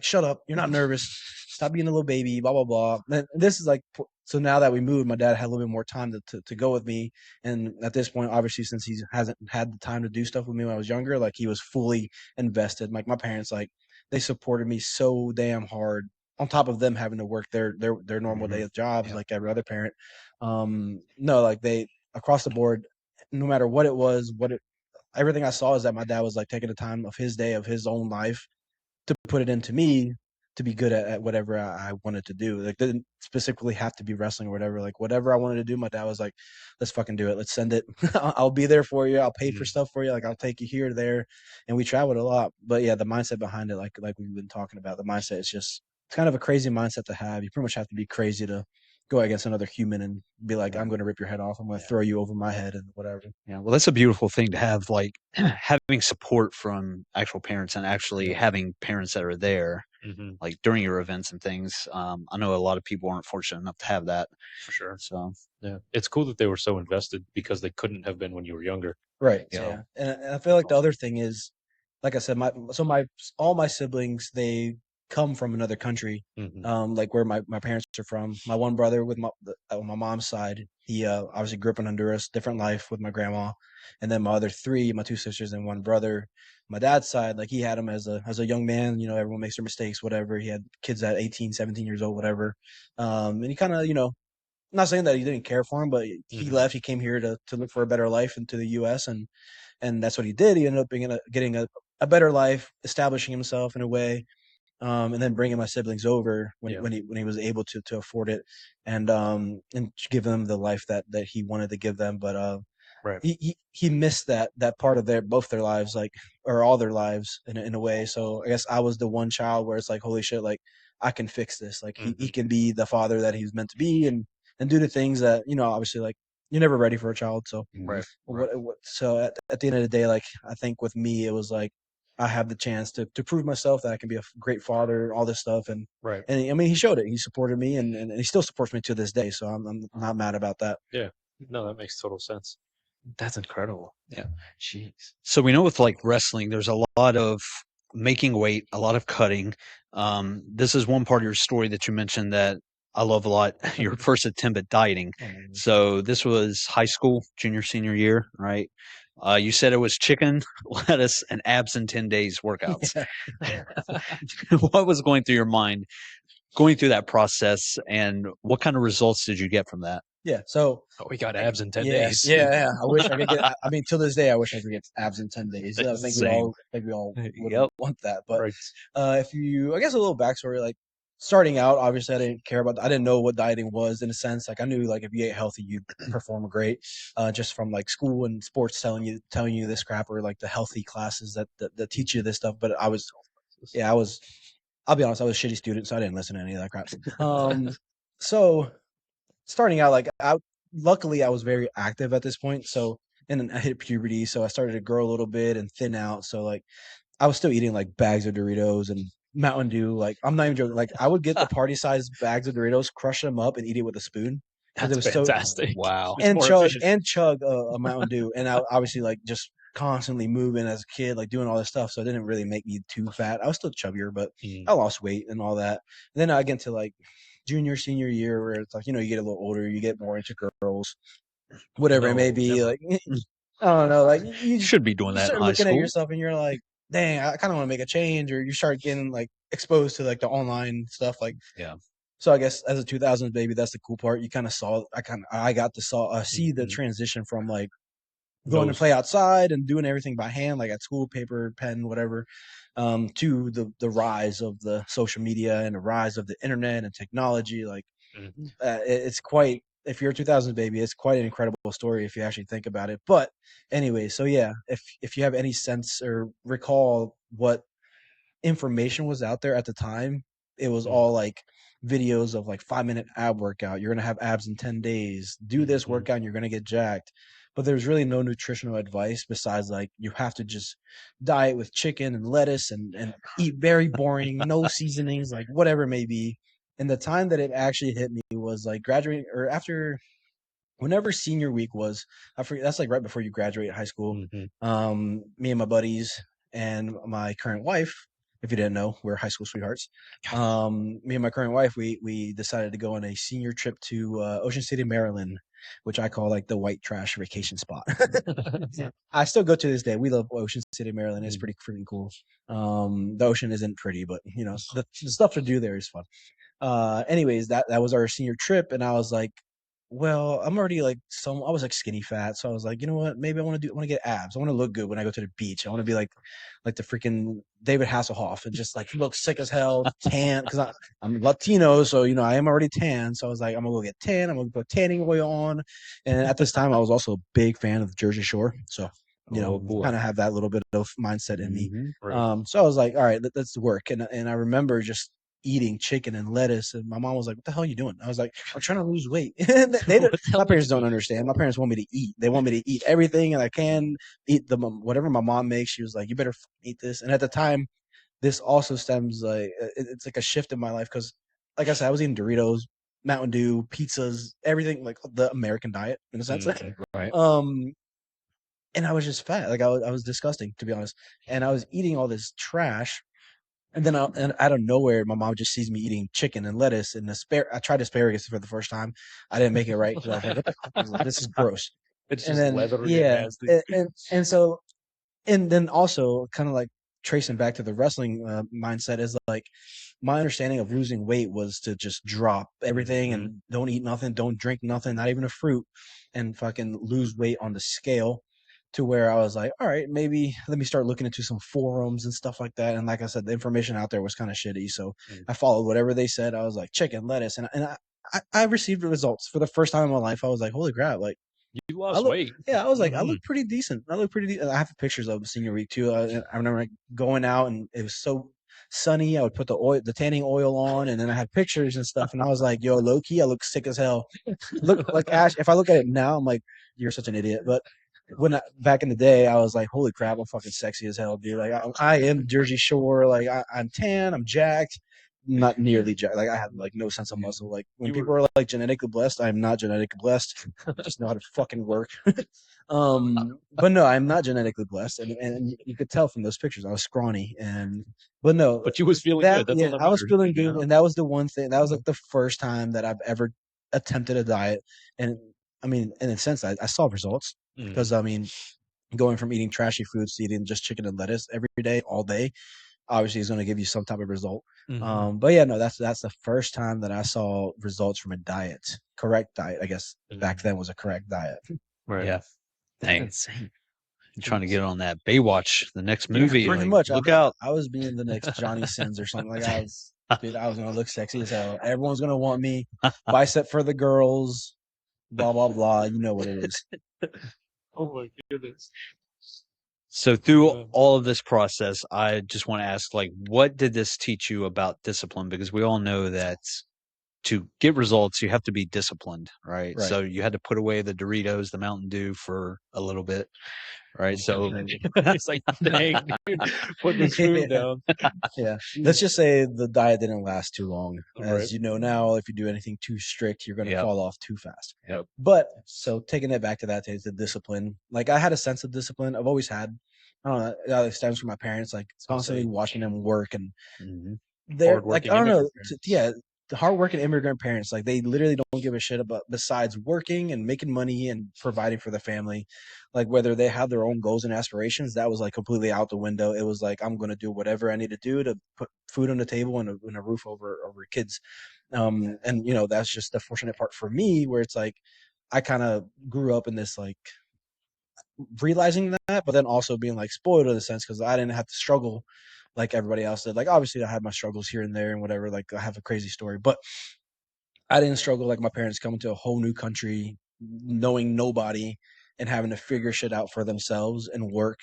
shut up. You're not nervous. Stop being a little baby." Blah blah blah. And this is like so now that we moved, my dad had a little bit more time to go with me. And at this point, obviously, since he hasn't had the time to do stuff with me when I was younger, like he was fully invested. Like my parents, like they supported me so damn hard. On top of them having to work their normal day Mhm. of jobs, Yeah. like every other parent. No, like they across the board, no matter what it was, everything I saw is that my dad was like taking the time of his day of his own life to put it into me to be good at whatever I wanted to do. Like didn't specifically have to be wrestling or whatever. Like whatever I wanted to do, my dad was like, "Let's fucking do it. Let's send it. I'll be there for you. I'll pay for Mhm. stuff for you. Like I'll take you here, there." And we traveled a lot. But yeah, the mindset behind it, like we've been talking about, the mindset is just it's kind of a crazy mindset to have. You pretty much have to be crazy to go against another human and be like, Yeah. "I'm going to rip your head off. I'm going to Yeah. throw you over my head and whatever." Yeah. Well, that's a beautiful thing to have, like having support from actual parents and actually having parents that are there, Mhm. like during your events and things. I know a lot of people aren't fortunate enough to have that. For sure. So, Yeah. It's cool that they were so invested because they couldn't have been when you were younger. Right. So Yeah. And I feel that's like the awesome. other thing is, like I said, my all my siblings they come from another country, Mhm. like where my parents are from. My one brother with on my mom's side, he obviously grew up in Honduras, different life with my grandma, and then my other three, my two sisters and one brother. My dad's side, like he had him as a young man. Everyone makes their mistakes, whatever. He had kids at 18, 17 years old, whatever. And he kind of, not saying that he didn't care for him, but he Mhm. left. He came here to look for a better life into the U.S. and that's what he did. He ended up getting a better life, establishing himself in a way. and then bringing my siblings over Yeah. when he was able to afford it, and give them the life that he wanted to give them. But Right. he missed that part of both their lives, like, or all their lives in a way. So I guess I was the one child where it's like, holy shit, like I can fix this. Like he can be the father that he's meant to be, and do the things that, obviously, like, you're never ready for a child. So Right. so at the end of the day, like, I think with me it was like I have the chance to prove myself that I can be a great father, all this stuff, and Right. I mean, he showed it. He supported me, and he still supports me to this day. So I'm not mad about that. Yeah. No, that makes total sense. That's incredible. Yeah. Jeez. So we know with like wrestling, there's a lot of making weight, a lot of cutting. This is one part of your story that you mentioned that I love a lot. Your first attempt at dieting. So this was high school, junior, senior year, right? You said it was chicken, lettuce, and abs in 10 days workouts. What was going through your mind going through that process, and what kind of results did you get from that? Yeah. So Oh, we got abs in 10 yeah, days. yeah. I wish I could get. I mean, till this day, I wish I could get abs in 10 days. I think Same. we all would Yep. want that. But Right. if you, I guess, a little backstory, like, starting out, obviously, I didn't care about. I didn't know what dieting was, in a sense. Like, I knew, like, if you ate healthy, you'd perform great. Just from like school and sports telling you this crap, or like the healthy classes that teach you this stuff. But I was, yeah, I was. I'll be honest, I was a shitty student, so I didn't listen to any of that crap. So starting out, like, luckily I was very active at this point. So, and then I hit puberty, so I started to grow a little bit and thin out. So, like, I was still eating like bags of Doritos and Mountain Dew. Like, I'm not even joking. Like, I would get the party size bags of Doritos, crush them up, and eat it with a spoon because it That's was so. fantastic. Wow. It's more efficient. Chug a Mountain Dew, and I obviously, like, just constantly moving as a kid, like doing all this stuff. So it didn't really make me too fat. I was still chubbier, but I lost weight and all that. And then I get to like junior, senior year, where it's like, you get a little older, you get more into girls, whatever it may No, be. never. Like, I don't know, like, You should be doing you that in start high looking at school. yourself and you're like, dang, I kind of want to make a change, or you start getting like exposed to like the online stuff, like. Yeah. So I guess as a 2000s baby, that's the cool part. You kind of saw, I got to see the transition from like going to play outside and doing everything by hand, like at school, paper, pen, whatever, to the rise of the social media and the rise of the internet and technology. Like, it's quite, if you're a 2000s baby, it's quite an incredible story if you actually think about it. But anyway, so yeah, if you have any sense or recall what information was out there at the time, it was all like videos of like 5-minute ab workout. You're gonna have abs in 10 days. Do this workout and you're gonna get jacked. But there's really no nutritional advice besides like you have to just diet with chicken and lettuce and eat very boring, no seasonings, like whatever it may be. And the time that it actually hit me was like graduating, or after, whenever senior week was. I forget, that's like right before you graduate high school. Me and my buddies and my current wife, if you didn't know, we're high school sweethearts. Me and my current wife, we decided to go on a senior trip to Ocean City, Maryland, which I call like the white trash vacation spot. I still go to this day. We love Ocean City, Maryland. It's pretty freaking cool. The ocean isn't pretty, but the stuff to do there is fun. Anyways, that was our senior trip, and I was like, well, I'm already like I was like skinny fat, so I was like, you know what? Maybe I want to get abs. I want to look good when I go to the beach. I want to be like the freaking David Hasselhoff and just like look sick as hell, tan, because I'm Latino, so I am already tan. So I was like, I'm gonna go get tan. I'm gonna put tanning oil on, and at this time, I was also a big fan of the Jersey Shore, so kind of have that little bit of mindset in me. Right. So I was like, all right, let's work, and I remember just eating chicken and lettuce, and my mom was like, what the hell are you doing? I was like, I'm trying to lose weight. My parents don't understand. My parents want me to eat. They want me to eat everything, and I can eat whatever my mom makes. She was like, you better eat this. And at the time, this also stems like it's like a shift in my life, because like I said, I was eating Doritos, Mountain Dew, pizzas, everything, like the American diet in a sense. Right. And I was just fat. Like, I was disgusting, to be honest. And I was eating all this trash. And then and out of nowhere, my mom just sees me eating chicken and lettuce and I tried asparagus for the first time. I didn't make it right, because I was like, what the fuck is this? This is gross. It's And just then leathery and nasty. so, and then also kind of like tracing back to the wrestling mindset is like, my understanding of losing weight was to just drop everything and don't eat nothing, don't drink nothing, not even a fruit, and fucking lose weight on the scale. to where I was like, all right, maybe let me start looking into some forums and stuff like that. And like I said, the information out there was kind of shitty. So I followed whatever they said. I was like, chicken, lettuce. I received the results for the first time in my life. I was like, holy crap. Like, You I lost look, weight. yeah, I was like, I look pretty decent. I look pretty decent. I have pictures of senior week too. I remember like, going out and it was so sunny. I would put the tanning oil on, and then I had pictures and stuff. And I was like, yo, low key, I look sick as hell. Look like Ash. If I look at it now, I'm like, you're such an idiot. But back in the day, I was like, holy crap, I'm fucking sexy as hell, dude. Like I am Jersey Shore. Like I'm tan, I'm jacked. Not nearly jacked. Like I have like no sense of muscle. Like when people are like genetically blessed, I'm not genetically blessed. I just know how to fucking work. But no, I'm not genetically blessed, and you could tell from those pictures I was scrawny, but no, But you was feeling that good. That's all that I was mattered, feeling you good, know? and that was the one thing. That was like the first time that I've ever attempted a diet, and I mean, in a sense, I saw results because I mean, going from eating trashy foods to eating just chicken and lettuce every day, all day, obviously is going to give you some type of result. But yeah, no, that's the first time that I saw results from a diet, correct diet. I guess back then was a correct diet. Right. Yeah. Dang. Insane. I'm trying to get on that Baywatch, the next movie. Pretty like, much. Look out. I was being the next Johnny Sins or something. Like dude, I was gonna look sexy as hell. Everyone's gonna want me. Bicep for the girls. Blah blah blah. You know what it is. Oh my goodness. So through all of this process, I just want to ask, like, what did this teach you about discipline? Because we all know that to get results, you have to be disciplined, right? Right. So you had to put away the Doritos, the Mountain Dew for a little bit, right? So It's like, dang, dude, put this food down. Yeah. Let's just say the diet didn't last too long. As Right. you know now, if you do anything too strict, you're going to Yep. fall off too fast. Yep. But so taking it back to that, to the discipline, like I had a sense of discipline. I've always had, I don't know, that stems from my parents, like constantly watching them work. And they're like, I don't know. Yeah. The hardworking immigrant parents, like they literally don't give a shit about besides working and making money and providing for the family. Like whether they have their own goals and aspirations, that was like completely out the window. It was like, I'm going to do whatever I need to do to put food on the table and a roof over kids. And you know, that's just the fortunate part for me where it's like, I kind of grew up in this like realizing that, but then also being like spoiled in a sense because I didn't have to struggle like everybody else did. Like obviously I had my struggles here and there and whatever. Like I have a crazy story, but I didn't struggle like my parents coming to a whole new country, knowing nobody, and having to figure shit out for themselves and work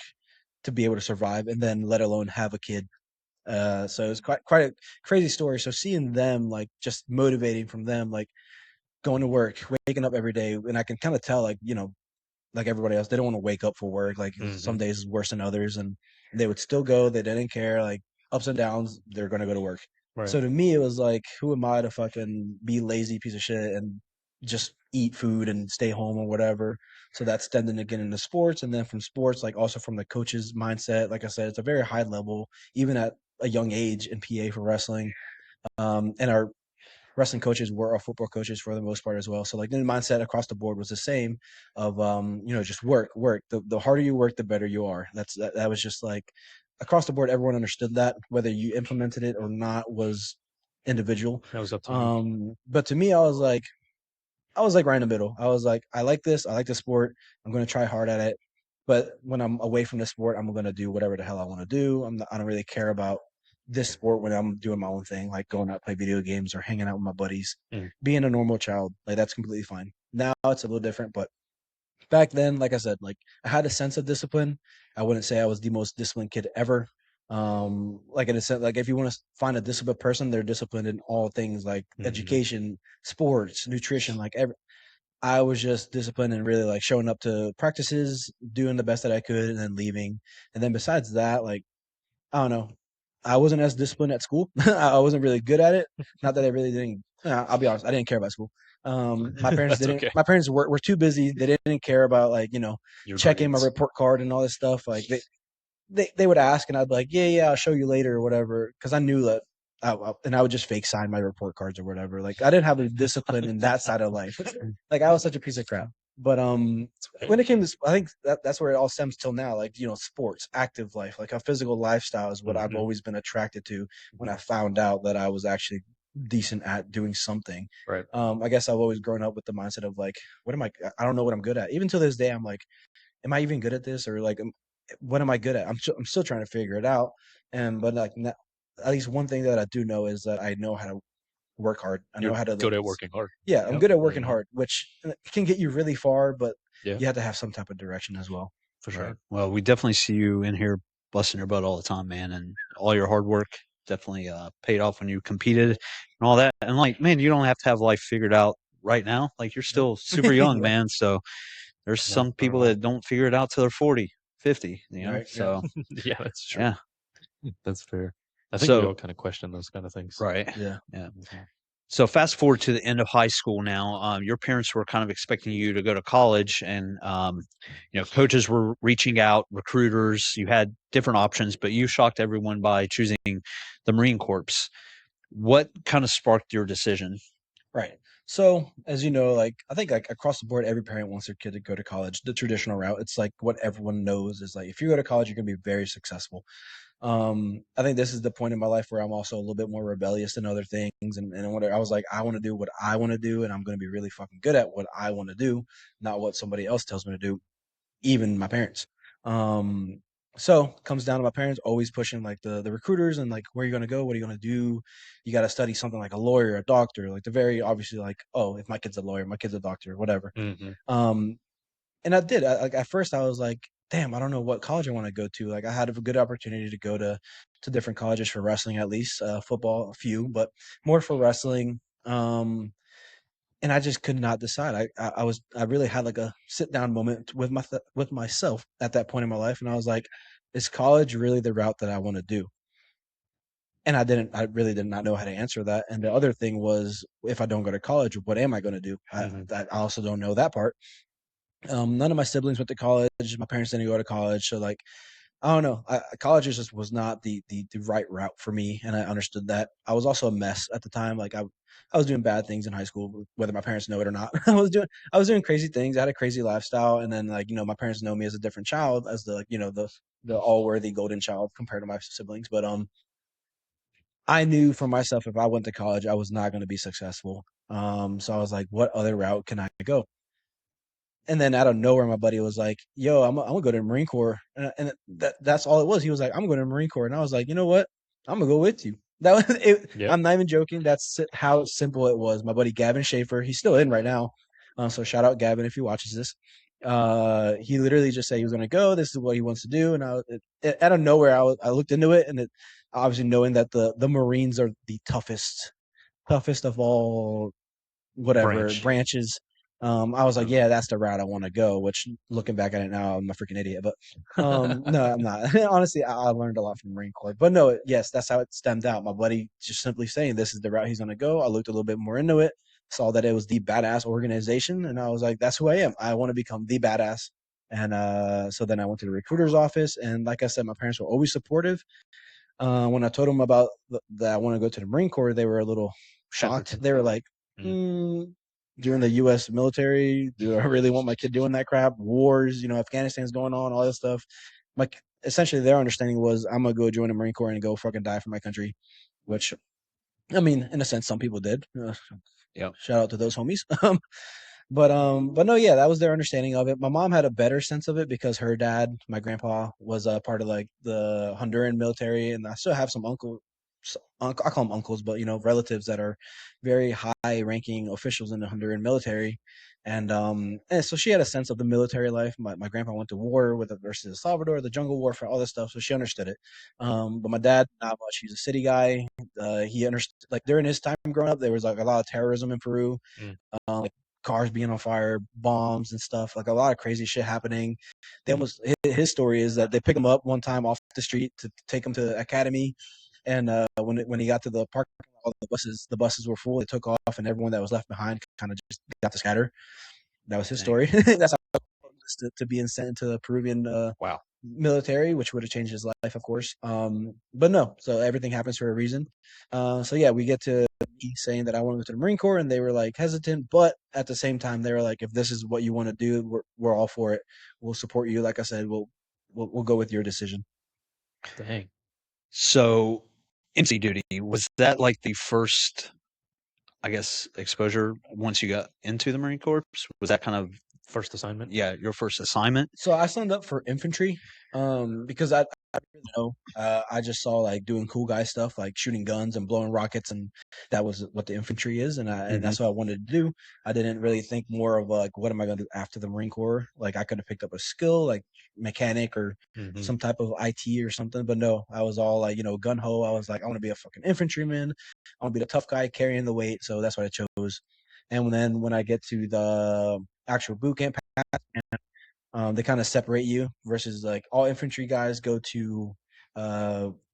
to be able to survive, and then let alone have a kid. So it was quite a crazy story. So seeing them like just motivating from them, like going to work, waking up every day, and I can kind of tell like you know like everybody else, they don't want to wake up for work. Like some days is worse than others, and they would still go. They didn't care. Like ups and downs, they're going to go to work. Right. So to me, it was like, who am I to fucking be lazy piece of shit and just eat food and stay home or whatever? So that's tending to get into sports, and then from sports, like also from the coach's mindset. Like I said, it's a very high level, even at a young age in PA for wrestling. And our wrestling coaches were our football coaches for the most part as well. So like the mindset across the board was the same of you know, just work. The harder you work, the better you are. That was just like across the board, everyone understood that. Whether you implemented it or not was individual. That was up to you. But to me, I was like right in the middle. I was like, I like this. I like the sport. I'm going to try hard at it. But when I'm away from the sport, I'm going to do whatever the hell I want to do. I don't really care about this sport when I'm doing my own thing, like going out play video games or hanging out with my buddies, being a normal child. Like that's completely fine. Now it's a little different, but back then, like I said, like I had a sense of discipline. I wouldn't say I was the most disciplined kid ever. Like in a sense, like if you want to find a disciplined person, they're disciplined in all things like education, sports, nutrition, like I was just disciplined and really like showing up to practices, doing the best that I could, and then leaving. And then besides that, like I don't know, I wasn't as disciplined at school. I wasn't really good at it. Not that I really didn't. I'll be honest, I didn't care about school. My parents didn't. Okay. My parents were too busy. They didn't care about like Your checking my grades. report card and all this stuff. Like they would ask, and I'd be like, yeah, I'll show you later or whatever, because I knew that. And I would just fake sign my report cards or whatever. Like I didn't have the discipline in that side of life. Like I was such a piece of crap. But when it came to, I think that's where it all stems till now. Like sports, active life, like a physical lifestyle is what I've always been attracted to. When I found out that I was actually decent at doing something, Right. I guess I've always grown up with the mindset of like, what am I? I don't know what I'm good at. Even to this day, I'm like, am I even good at this, or like, what am I good at? I'm still trying to figure it out. But like, at least one thing that I do know is that I know how to work hard. I know You're how to good at working hard. yeah, I'm Yep. good at working Mhm. hard, which can get you really far, but Yeah, you have to have some type of direction as well. for sure. Right. Well, we definitely see you in here busting your butt all the time, man, and all your hard work definitely paid off when you competed and all that. And like, man, you don't have to have life figured out right now. Like, you're still super young, Yeah. man. So there's No, some not at people all. that don't figure it out till they're 40, 50, you know? Right. Yeah. So Yeah, that's true. yeah. That's fair. I think we all So kind of question those kind of things. right. Yeah. Yeah. Mhm. So fast forward to the end of high school now. Your parents were kind of expecting you to go to college, and coaches were reaching out, recruiters. You had different options, but you shocked everyone by choosing the Marine Corps. What kind of sparked your decision? Right. So, as you know, like I think like across the board, every parent wants their kid to go to college. The traditional route. It's like what everyone knows is like if you go to college, you're gonna be very successful. I think this is the point in my life where I'm also a little bit more rebellious than other things, and what I was like, I want to do what I want to do, and I'm gonna be really fucking good at what I want to do, not what somebody else tells me to do, even my parents. Um, so comes down to my parents always pushing like the recruiters and like where are you gonna go, what are you gonna do? You got to study something like a lawyer, a doctor, like the very obviously like oh if my kid's a lawyer, my kid's a doctor, whatever. Mhm. Um, and I did. Like at first, I was like, "Damn, I don't know what college I want to go to." Like I had a good opportunity to go to different colleges for wrestling, at least football, a few, but more for wrestling. And I just could not decide. I really had like a sit down moment with with myself at that point in my life, and I was like, "Is college really the route that I want to do?" And I really did not know how to answer that. And the other thing was, if I don't go to college, what am I going to do? Mhm. I also don't know that part. None of my siblings went to college. My parents didn't go to college, so like I don't know. College just was not the right route for me, and I understood that. I was also a mess at the time. Like I was doing bad things in high school, whether my parents know it or not. I was doing crazy things. I had a crazy lifestyle, and then like my parents know me as a different child, as the the all worthy golden child compared to my siblings. But I knew for myself if I went to college, I was not going to be successful. So I was like, what other route can I go? And then out of nowhere, my buddy was like, "Yo, I'm gonna go to the Marine Corps," and that's all it was. He was like, "I'm going to the Marine Corps," and I was like, "You know what? I'm gonna go with you." That was it. Yeah. I'm not even joking. That's how simple it was. My buddy Gavin Schaefer, he's still in right now. So shout out Gavin if he watches this. He literally just said he was gonna go. This is what he wants to do, and out of nowhere, I looked into it, and obviously knowing that the Marines are the toughest of all whatever Branch. branches. I was like, yeah, that's the route I want to go. Which, looking back at it now, I'm a freaking idiot. But no, I'm not. Honestly, I learned a lot from the Marine Corps. But no, yes, that's how it stemmed out. My buddy just simply saying this is the route he's going to go. I looked a little bit more into it, saw that it was the badass organization, and I was like, that's who I am. I want to become the badass. And so then I went to the recruiter's office, and like I said, my parents were always supportive. When I told them about that I want to go to the Marine Corps, they were a little shocked. Hesitant. They were like, Mm. doing the U.S. military? Do I really want my kid doing that crap? Wars, Afghanistan's going on, all this stuff. Like, essentially, their understanding was I'm going to go join the Marine Corps and go fucking die for my country, which, I mean, in a sense, some people did. Yep. Shout out to those homies. But no, yeah, that was their understanding of it. My mom had a better sense of it because her dad, my grandpa, was a part of like the Honduran military, and I still have some I call them uncles, but relatives that are very high-ranking officials in the Honduran military, and so she had a sense of the military life. My grandpa went to war with versus El Salvador, the jungle warfare, all this stuff, so she understood it. But my dad, not much. He's a city guy. He understood like during his time growing up, there was like a lot of terrorism in Peru, Mm. like cars being on fire, bombs and stuff, like a lot of crazy shit happening. They almost his story is that they pick him up one time off the street to take him to the academy, and when he got to the park, all the buses were full. They took off, and everyone that was left behind kind of just got to scatter. That was his Dang. story. That's how it was to being sent into the Peruvian Wow. military, which would have changed his life, of course. But no, so everything happens for a reason. So yeah, we get to me saying that I want to go to the Marine Corps, and they were like hesitant, but at the same time, they were like, if this is what you want to do, we're all for it. We'll support you. Like I said, we'll go with your decision. Dang. So, MC duty, was that like the first, I guess, exposure once you got into the Marine Corps? Was that kind of First assignment? Yeah, your first assignment. So I signed up for infantry, because I didn't really know. I just saw like doing cool guy stuff, like shooting guns and blowing rockets, and that was what the infantry is, and that's what I wanted to do. I didn't really think more of like, what am I going to do after the Marine Corps? Like I could have picked up a skill like mechanic or Mhm. some type of IT or something, but no, I was all like, gun ho. I was like, I want to be a fucking infantryman. I want to be the tough guy carrying the weight. So that's what I chose. And then when I get to the actual boot camp, they kind of separate you versus like all infantry guys go to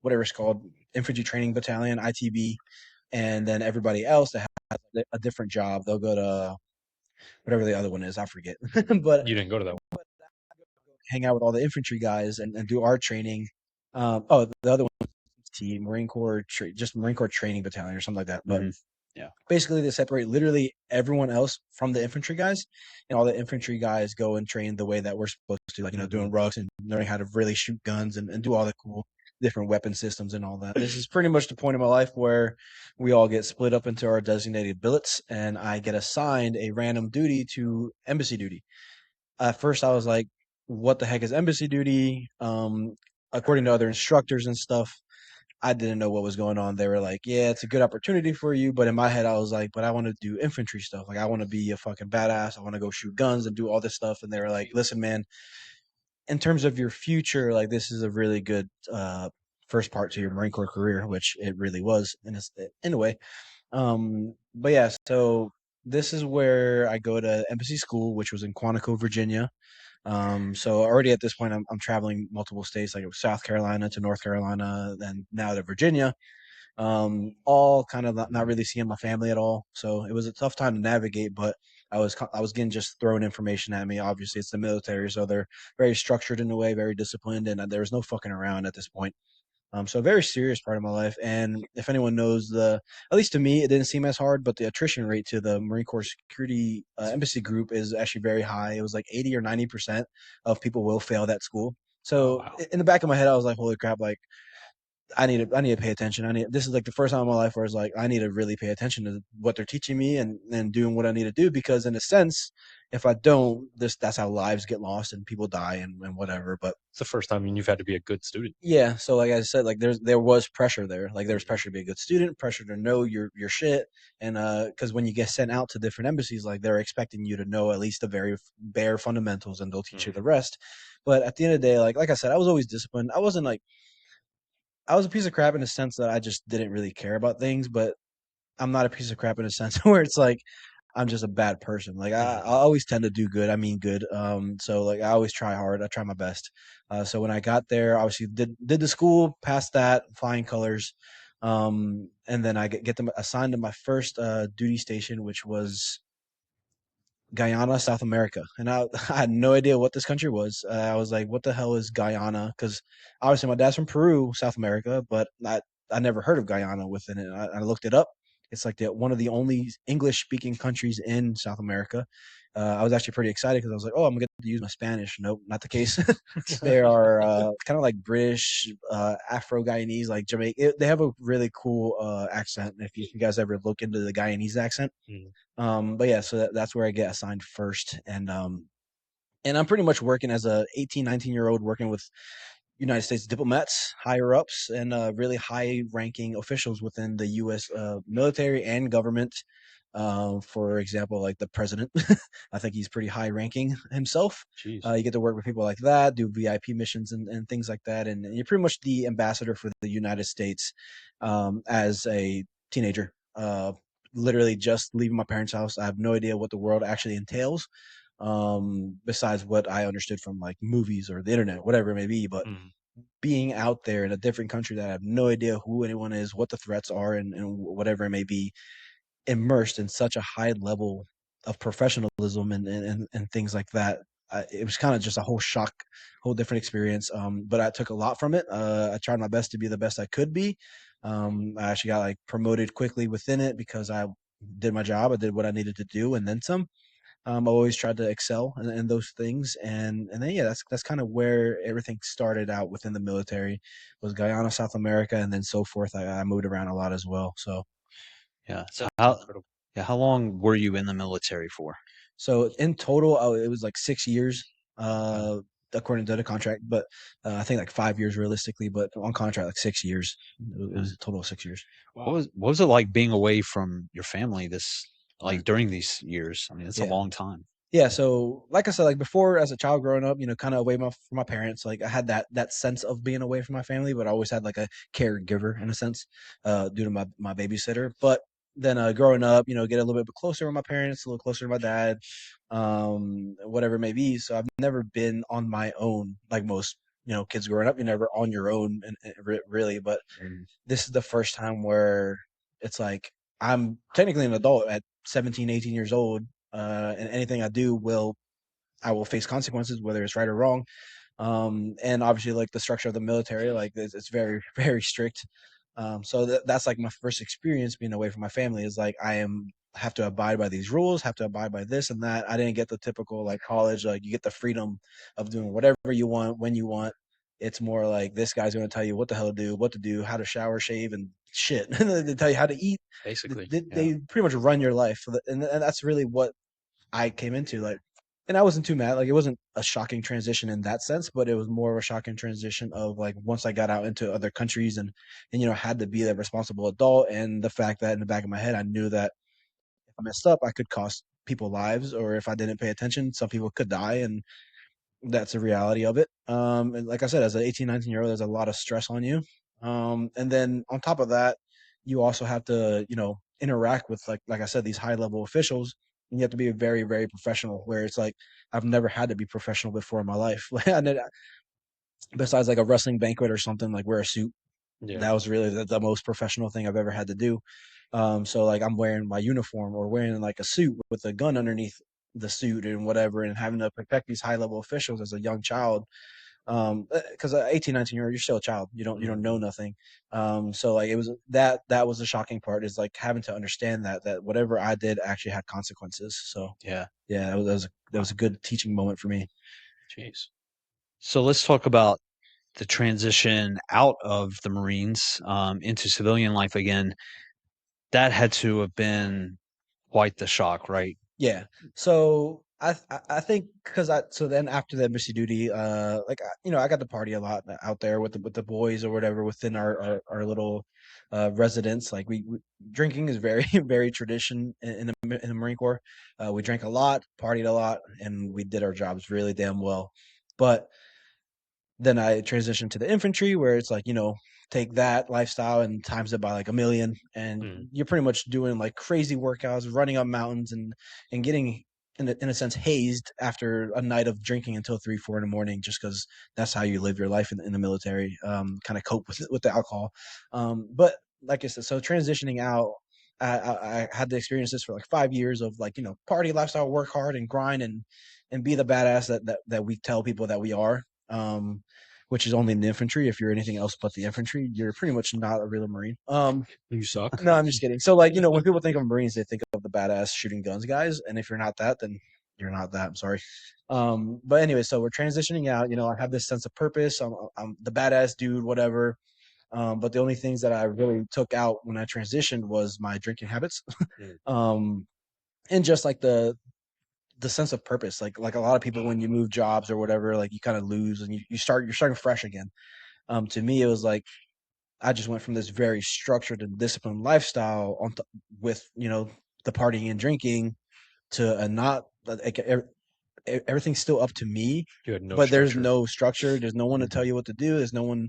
whatever it's called, infantry training battalion, ITB, and then everybody else that has a different job, they'll go to whatever the other one is, I forget. But You didn't go to that one. hang out with all the infantry guys and do our training. The other one, Marine Corps, just Marine Corps Training Battalion or something like that. But basically, they separate literally everyone else from the infantry guys, and all the infantry guys go and train the way that we're supposed to, like doing rucks and learning how to really shoot guns and do all the cool different weapon systems and all that. This is pretty much the point of my life where we all get split up into our designated billets, and I get assigned a random duty to embassy duty. At first, I was like, "What the heck is embassy duty?" According to other instructors and stuff, I didn't know what was going on. They were like, "Yeah, it's a good opportunity for you," but in my head, I was like, "But I want to do infantry stuff. Like, I want to be a fucking badass. I want to go shoot guns and do all this stuff." And they were like, "Listen, man, in terms of your future, like, this is a really good first part to your Marine Corps career," which it really was in a way. But yeah, so this is where I go to embassy school, which was in Quantico, Virginia. So already at this point, I'm traveling multiple states, like South Carolina to North Carolina, then now to Virginia. All kind of not really seeing my family at all. So it was a tough time to navigate, but I was getting just thrown information at me. Obviously, it's the military, so they're very structured in a way, very disciplined, and there was no fucking around at this point. So a very serious part of my life. And if anyone knows at least to me, it didn't seem as hard, but the attrition rate to the Marine Corps Security Embassy Group is actually very high. It was like 80 or 90% of people will fail that school. So wow. in the back of my head, I was like, holy crap, like I need to pay attention. This is like the first time in my life where it's like I need to really pay attention to what they're teaching me and doing what I need to do, because in a sense, if I don't, that's how lives get lost and people die and whatever. But It's the first time you've had to be a good student. yeah, so like I said, like there was pressure there. Like there's pressure to be a good student, pressure to know your shit, and because when you get sent out to different embassies, like they're expecting you to know at least the very bare fundamentals, and they'll teach you the rest. But at the end of the day, like I said, I was always disciplined. I was a piece of crap in the sense that I just didn't really care about things, but I'm not a piece of crap in a sense where it's like I'm just a bad person. Like I always tend to do good. I mean good. So like I always try hard. I try my best. So when I got there, obviously did the school, passed that, flying colors, and then I get them assigned to my first duty station, which was Guyana, South America, and I had no idea what this country was. I was like, "What the hell is Guyana?" Because obviously my dad's from Peru, South America, but I never heard of Guyana within it. I looked it up. It's like one of the only English-speaking countries in South America. I was actually pretty excited because I was like, "Oh, I'm gonna get to use my Spanish." Nope, not the case. They are kind of like British, Afro-Guyanese, like Jamaica. They have a really cool accent. If you guys ever look into the Guyanese accent. But yeah, so that's where I get assigned first, and I'm pretty much working as a 18, 19-year-old working with United States diplomats, higher ups, and really high-ranking officials within the U.S. Military and government. For example, like the president, I think he's pretty high-ranking himself. Jeez. You get to work with people like that, do VIP missions and things like that, and you're pretty much the ambassador for the United States as a teenager. Literally just leaving my parents' house. I have no idea what the world actually entails, besides what I understood from like movies or the internet, whatever it may be. But being out there in a different country that I have no idea who anyone is, what the threats are, and whatever it may be, immersed in such a high level of professionalism and things like that. It was kind of just a whole shock, whole different experience. But I took a lot from it. I tried my best to be the best I could be. I actually got like promoted quickly within it because I did my job. I did what I needed to do and then some. I always tried to excel in those things, and then yeah, that's kind of where everything started out within the military, was Guyana, South America, and then so forth. I moved around a lot as well. So Yeah. So How long were you in the military for? So in total, it was like 6 years, according to the contract. But I think like 5 years realistically. But on contract, like 6 years. It was a total of 6 years. What was it like being away from your family during these years? I mean, it's a Yeah. long time. Yeah, so like I said, like before, as a child growing up, kind of away from my parents. Like I had that sense of being away from my family, but I always had like a caregiver in a sense, due to my babysitter. But then growing up, get a little bit closer with my parents, a little closer to my dad, whatever it may be. So I've never been on my own like most kids growing up. You're never on your own, and really. But this is the first time where it's like I'm technically an adult at 17, 18 years old, and anything I do I will face consequences, whether it's right or wrong. And obviously, like the structure of the military, like it's very, very strict. So that's like my first experience being away from my family is like have to abide by these rules, have to abide by this and that. I didn't get the typical like college, like you get the freedom of doing whatever you want when you want. It's more like this guy's going to tell you what the hell to do, what to do, how to shower, shave, and shit. They tell you how to eat. Basically, They pretty much run your life, and that's really what I came into. Like, and I wasn't too mad. Like, it wasn't a shocking transition in that sense, but it was more of a shocking transition of like once I got out into other countries and had to be that responsible adult, and the fact that in the back of my head I knew that if I messed up, I could cost people lives, or if I didn't pay attention, some people could die, and that's the reality of it. And like I said, as an 18, 19-year-old, there's a lot of stress on you. And then on top of that, you also have to, interact with like I said, these high level officials. And you have to be very, very professional. Where it's like I've never had to be professional before in my life. Besides like a wrestling banquet or something, like wear a suit. yeah. That was really the most professional thing I've ever had to do. So like I'm wearing my uniform or wearing like a suit with a gun underneath the suit and whatever, and having to protect these high level officials as a young child. Because 18, 19 year old, you're still a child. You don't know nothing. So like it was that was the shocking part, is like having to understand that whatever I did actually had consequences. So Yeah. that was a good teaching moment for me. Jeez. So let's talk about the transition out of the Marines into civilian life again. That had to have been quite the shock, right? Yeah. So I think because so then after the embassy duty, like I got to party a lot out there with the boys or whatever within our little residence. Like we drinking is very very tradition in the Marine Corps. We drank a lot, partied a lot, and we did our jobs really damn well. But then I transitioned to the infantry, where it's like, take that lifestyle and times it by like a million, and you're pretty much doing like crazy workouts, running up mountains, and getting in a sense hazed after a night of drinking until 3, 4 in the morning, just because that's how you live your life in the military. Kind of cope with the alcohol. But like I said, so transitioning out, I had to experience this for like 5 years of like party lifestyle, work hard and grind and be the badass that we tell people that we are. Which is only in the infantry. If you're anything else but the infantry, you're pretty much not a real Marine. You suck. No, I'm just kidding. So like, when people think of Marines, they think of the badass shooting guns guys. And if you're not that, then you're not that. I'm sorry. But anyway, so we're transitioning out. I have this sense of purpose. I'm the badass dude, whatever. But the only things that I really took out when I transitioned was my drinking habits. And just like the sense of purpose. Like a lot of people, when you move jobs or whatever, like you kind of lose and you're starting fresh again. To me, it was like I just went from this very structured and disciplined lifestyle with the partying and drinking to a not like everything's still up to me, You had no but there's structure. no structure. There's no one to tell you what to do. There's no one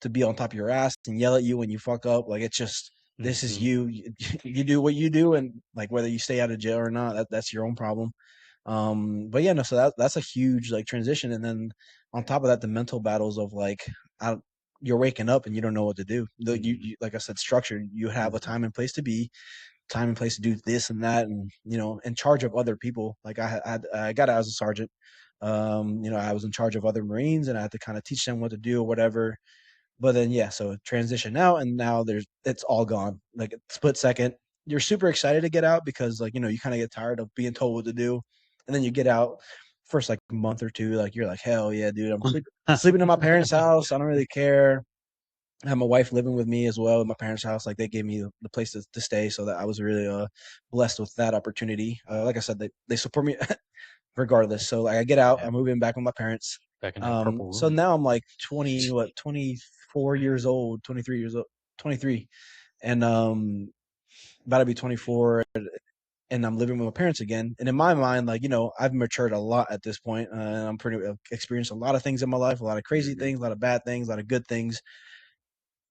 to be on top of your ass and yell at you when you fuck up. Like it's just this is you. You do what you do, and like whether you stay out of jail or not, that's your own problem. But yeah, no, so that's a huge like transition, and then on top of that, the mental battles of like you're waking up and you don't know what to do. You like I said, structured. You have a time and place to be, time and place to do this and that, and in charge of other people. Like I got out as a sergeant. I was in charge of other Marines, and I had to kind of teach them what to do or whatever. But then yeah, so transition out, and now it's all gone. Like a split second, you're super excited to get out because like you kind of get tired of being told what to do, and then you get out first like month or two, like you're like hell yeah, dude, I'm sleeping in my parents' house. I don't really care. I had my wife living with me as well in my parents' house. Like they gave me the place to stay, so that I was really blessed with that opportunity. Like I said, they support me regardless. So like I get out, I move in back with my parents. Back in that purple So room. now I'm like 24 years old, 23 years old, 23, and about to be 24, and I'm living with my parents again. And in my mind, like I've matured a lot at this point, and I'm pretty experienced a lot of things in my life, a lot of crazy things, a lot of bad things, a lot of good things,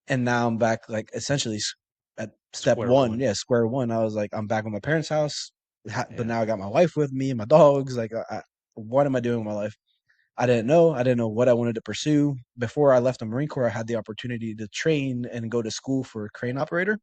and now I'm back like essentially at step Square one. one. Yeah, square one. I was like, I'm back with my parents' house, but Yeah. now I got my wife with me and my dogs. Like, what am I doing with my life? I didn't know. I didn't know what I wanted to pursue. Before I left the Marine Corps, I had the opportunity to train and go to school for a crane operator.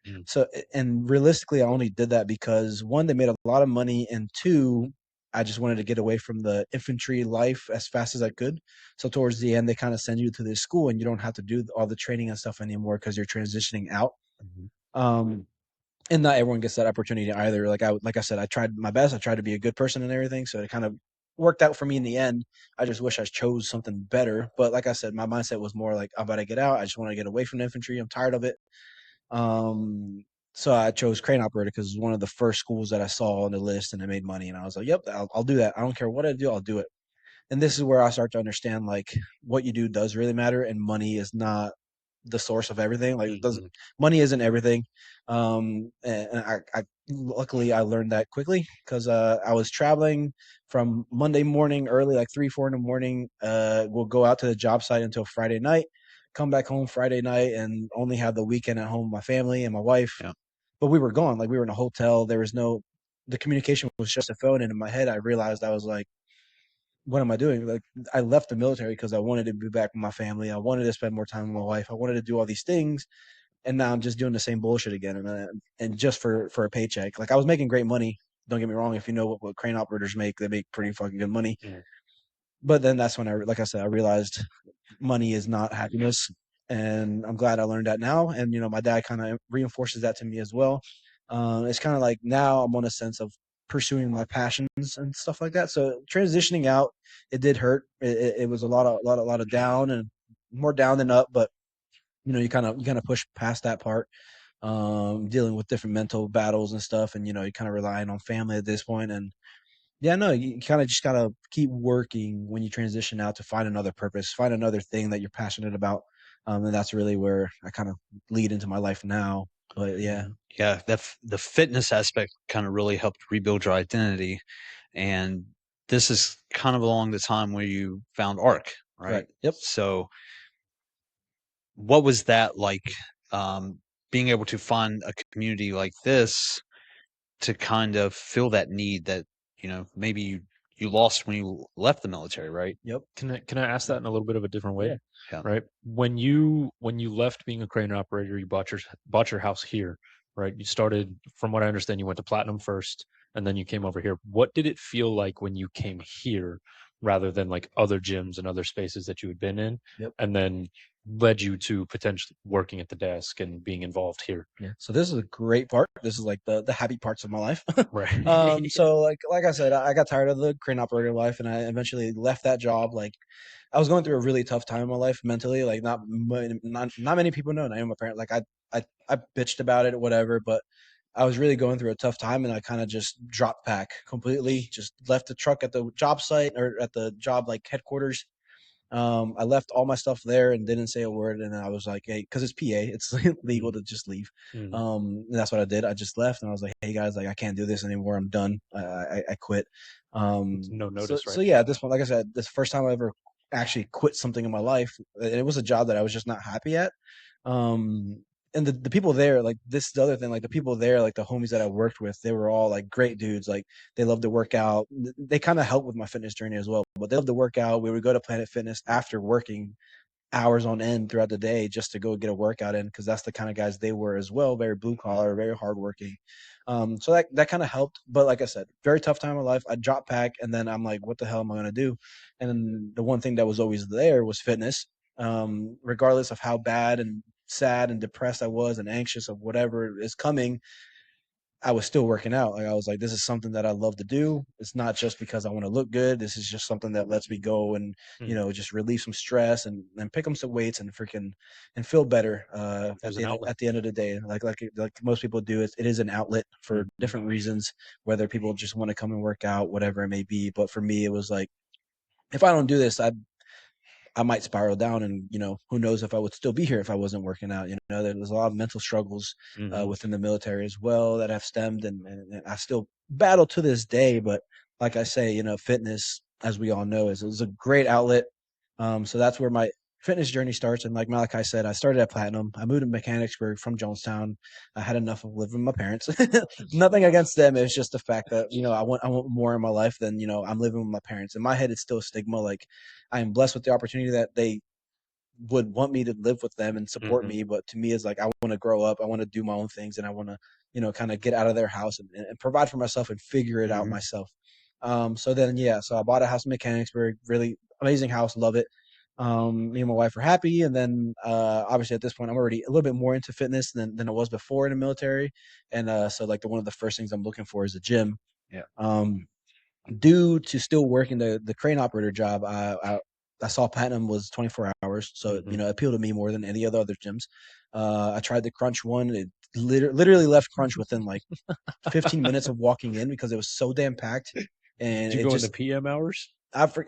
Mm. So, and realistically, I only did that because one, they made a lot of money, and two, I just wanted to get away from the infantry life as fast as I could. So towards the end, they kind of send you to this school, and you don't have to do all the training and stuff anymore because you're transitioning out. Mhm. And not everyone gets that opportunity either. Like I said, I tried my best. I tried to be a good person and everything, so it kind of worked out for me in the end. I just wish I chose something better. But like I said, my mindset was more like I'm about to get out. I just want to get away from the infantry. I'm tired of it. Um, so I chose crane operator because it was one of the first schools that I saw on the list, and I made money. And I was like, "Yep, I'll do that. I don't care what I do. I'll do it." And this is where I start to understand like what you do does really matter, and money is not the source of everything. Like it doesn't Mhm. money isn't everything. And I luckily I learned that quickly because I was traveling from Monday morning early, like 3, 4 in the morning. We'll go out to the job site until Friday night, come back home Friday night, and only have the weekend at home with my family and my wife. Yeah. But we were gone, like we were in a hotel. There was no the communication was just a phone, and in my head I realized I was like, what am I doing? Like I left the military because I wanted to be back with my family. I wanted to spend more time with my wife. I wanted to do all these things, and now I'm just doing the same bullshit again, and just for a paycheck. Like I was making great money. Don't get me wrong. If you know what crane operators make, they make pretty fucking good money. Mm. But then that's when like I said, I realized money is not happiness, and I'm glad I learned that now. And my dad kind of reinforces that to me as well. It's kind of like now I'm on a sense of pursuing my passions and stuff like that. So transitioning out, it did hurt. It was a lot of down and more down than up, but you kind of push past that part, dealing with different mental battles and stuff, and you kind of relying on family at this point. And yeah, no, you kind of just gotta keep working when you transition out to find another purpose, find another thing that you're passionate about. And that's really where I kind of lead into my life now. But yeah, Yeah, the fitness aspect kind of really helped rebuild your identity, and this is kind of along the time where you found ARC, right? correct. Yep. So, what was that like? Um, Being able to find a community like this to kind of fill that need that maybe you lost when you left the military, right? Yep. Can I ask that in a little bit of a different way? Yeah. Yeah. Right. When you left being a crane operator, you bought your house here, right? You started, from what I understand, you went to Platinum first, and then you came over here. What did it feel like when you came here, rather than like other gyms and other spaces that you had been in, Yep. and then led you to potentially working at the desk and being involved here? Yeah. So this is a great part. This is like the happy parts of my life. Right. So like I said, I got tired of the crane operator life, and I eventually left that job. Like I was going through a really tough time in my life mentally. Like not many people know. And I know my parents. Like I bitched about it or whatever, but I was really going through a tough time, and I kind of just dropped back completely. Just left the truck at the job site or at the job like headquarters. I left all my stuff there and didn't say a word. And I was like, hey, because it's PA, it's legal to just leave. Mm. And that's what I did. I just left, and I was like, hey guys, like I can't do this anymore. I'm done. I quit. No So notice, right? so yeah, at this point, like I said, this is the first time I ever actually quit something in my life. And it was a job that I was just not happy at. Um, and the people there, like this is the other thing, like the people there, like the homies that I worked with, they were all like great dudes. Like they love to work out. They kind of helped with my fitness journey as well, but they love to work out. We would go to Planet Fitness after working hours on end throughout the day just to go get a workout in, because that's the kind of guys they were as well, very blue collar, very hardworking. So that kind of helped. But like I said, very tough time in my life. I dropped back, and then I'm like, what the hell am I going to do? And then the one thing that was always there was fitness. Regardless of how bad and sad and depressed I was and anxious of whatever is coming, I was still working out. Like I was like, this is something that I love to do. It's not just because I want to look good. This is just something that lets me go and, just relieve some stress and pick up some weights and freaking and feel better It was an outlet. at the end of the day. Like most people do, it is an outlet for different reasons, whether people just want to come and work out, whatever it may be. But for me, it was like, if I don't do this, I might spiral down, and who knows if I would still be here if I wasn't working out. There's a lot of mental struggles within the military as well that have stemmed, and I still battle to this day. But like I say, fitness, as we all know, is a great outlet. So that's where my fitness journey starts. And like Malachi said, I started at Platinum. I moved to Mechanicsburg from Jonestown. I had enough of living with my parents. Nothing against them. It's just the fact that I want more in my life than I'm living with my parents. In my head, it's still a stigma. Like I am blessed with the opportunity that they would want me to live with them and support me. But to me, it's like I want to grow up. I want to do my own things, and I want to kind of get out of their house and provide for myself and figure it out myself. So then, so I bought a house in Mechanicsburg, really amazing house, love it. Me and my wife are happy. And then, obviously at this point, I'm already a little bit more into fitness than I was before in the military. And, so like one of the first things I'm looking for is a gym. Yeah. Due to still working the crane operator job, I saw Platinum was 24 hours. So, it appealed to me more than any of the other gyms. I tried the Crunch one. It literally left Crunch within like 15 minutes of walking in because it was so damn packed. And Did you it go just, in the PM hours?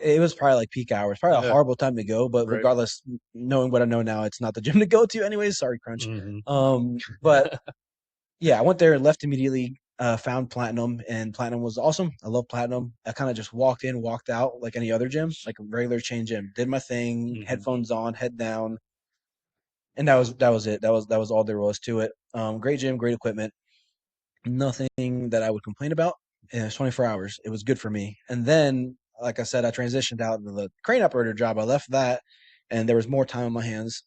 it was probably like peak hours, probably a horrible time to go. But Right. regardless, knowing what I know now, it's not the gym to go to anyways. Sorry, Crunch. Mm-hmm. But yeah, I went there and left immediately. Found Platinum, and Platinum was awesome. I love Platinum. I kind of just walked in, walked out like any other gym, like a regular chain gym. Did my thing, headphones on, head down, and that was it. That was all there was to it. Great gym, great equipment. Nothing that I would complain about. And it's 24 hours. It was good for me. And then, like I said, I transitioned out to the crane operator job. I left that, and there was more time on my hands.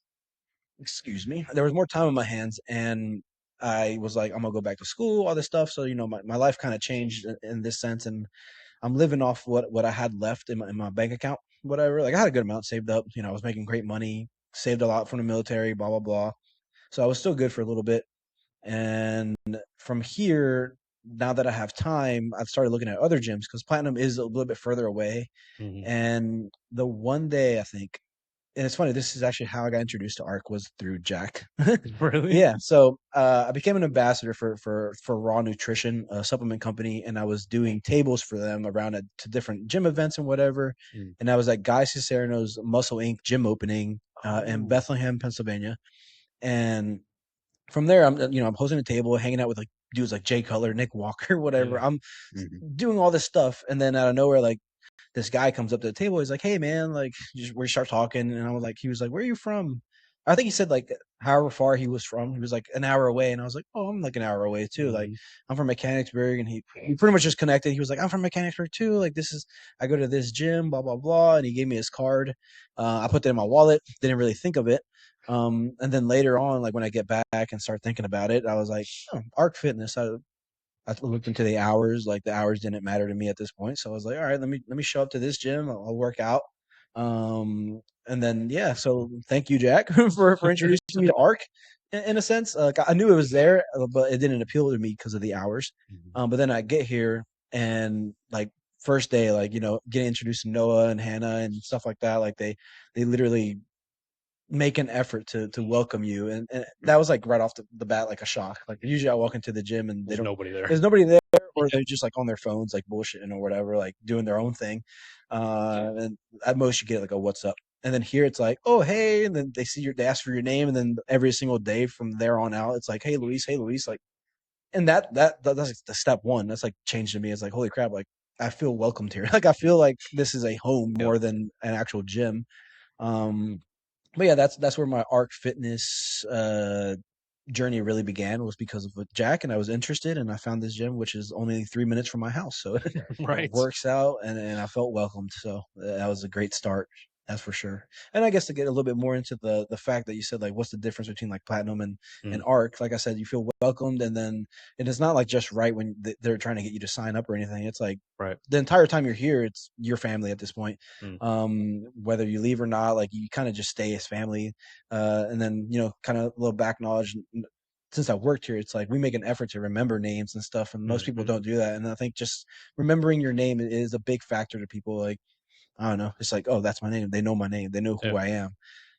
Excuse me. There was more time on my hands, and I was like, I'm gonna go back to school, all this stuff. So, my life kind of changed in this sense, and I'm living off what I had left in my bank account, whatever. Like I had a good amount saved up. I was making great money, saved a lot from the military, blah blah blah. So I was still good for a little bit. And from here, now that I have time, I've started looking at other gyms because Platinum is a little bit further away. And the one day I think, and it's funny, this is actually how I got introduced to ARC was through Jack. Really? Yeah. So I became an ambassador for Raw Nutrition, a supplement company, and I was doing tables for them around to different gym events and whatever. And I was at Guy Cicerno's Muscle Inc. gym opening in Bethlehem, Pennsylvania. And from there, I'm hosting a table, hanging out with like dudes like Jay Cutler, Nick Walker, whatever. Yeah. I'm doing all this stuff, and then out of nowhere, like this guy comes up to the table. He's like, "Hey, man!" Like we start talking, and I was like, he was like, "Where are you from?" I think he said like however far he was from. He was like an hour away, and I was like, "Oh, I'm like an hour away too." Like I'm from Mechanicsburg, and he pretty much just connected. He was like, "I'm from Mechanicsburg too. Like I go to this gym, blah blah blah," and he gave me his card. I put that in my wallet. Didn't really think of it. And then later on, like when I get back and start thinking about it, I was like, oh, ARC Fitness. I looked into the hours. Like the hours didn't matter to me at this point, so I was like, all right, let me show up to this gym. I'll work out. And then so thank you, Jack, for introducing me to ARC. In a sense, like I knew it was there, but it didn't appeal to me because of the hours. But then I get here and like first day, like getting introduced to Noah and Hannah and stuff like that. Like they literally make an effort to welcome you, and that was like right off the bat like a shock. Like usually I walk into the gym and There's nobody there. there's nobody there, or they're just like on their phones like bullshitting or whatever, like doing their own thing. And at most you get like a what's up, and then here it's like, oh hey, and then they ask for your name, and then every single day from there on out it's like, hey Luis, like, and that's like the step one. That's like changed to me. It's like, holy crap, like I feel welcomed here. Like I feel like this is a home more than an actual gym. But yeah, that's where my ARC Fitness journey really began, was because of Jack, and I was interested, and I found this gym, which is only 3 minutes from my house, so Right. it works out, and I felt welcomed. So that was a great start, that's for sure. And I guess to get a little bit more into the fact that you said like, what's the difference between like Platinum and ARC? Like I said, you feel welcomed, and then it is not like just right when they're trying to get you to sign up or anything. It's like the entire time you're here, it's your family at this point. Whether you leave or not, like you kind of just stay as family. And then kind of a little back knowledge. since I worked here, it's like we make an effort to remember names and stuff, and most people Mhm. don't do that. And I think just remembering your name is a big factor to people. Like, I don't know, it's like, oh, that's my name. They know my name. They know who Yeah. I am.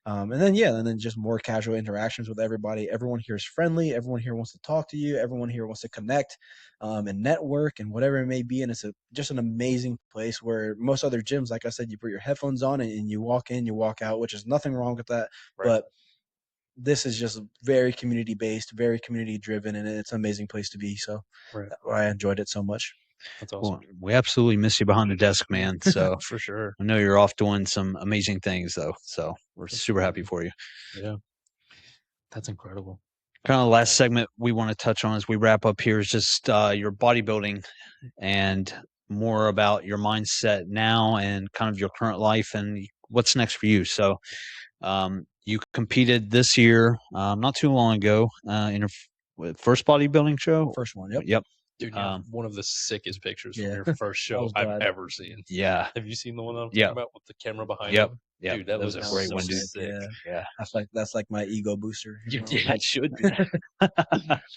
And then just more casual interactions with everybody. Everyone here is friendly. Everyone here wants to talk to you. Everyone here wants to connect, and network and whatever it may be. And it's just an amazing place where most other gyms, like I said, you put your headphones on and you walk in, you walk out, which is nothing wrong with that. Right. But this is just very community based, very community driven, and it's an amazing place to be. So Right. I enjoyed it so much. That's awesome. Well, we absolutely miss you behind the desk, man. So For sure. I know you're off doing some amazing things, though. So we're super happy for you. Yeah. That's incredible. Kind of the last segment we want to touch on as we wrap up here is just your bodybuilding and more about your mindset now and kind of your current life and what's next for you. So you competed this year, not too long ago, in your first bodybuilding show. First one, yep. Yep. Dude, you have one of the sickest pictures from Yeah. your first show was I've glad. ever seen. Yeah. Have you seen the one I'm Yep. talking about with the camera behind Yep. him? Yep. Dude, that was looks a great so one, dude. sick. Yeah. Yeah. That's like my ego booster. you know? Yeah, it should be.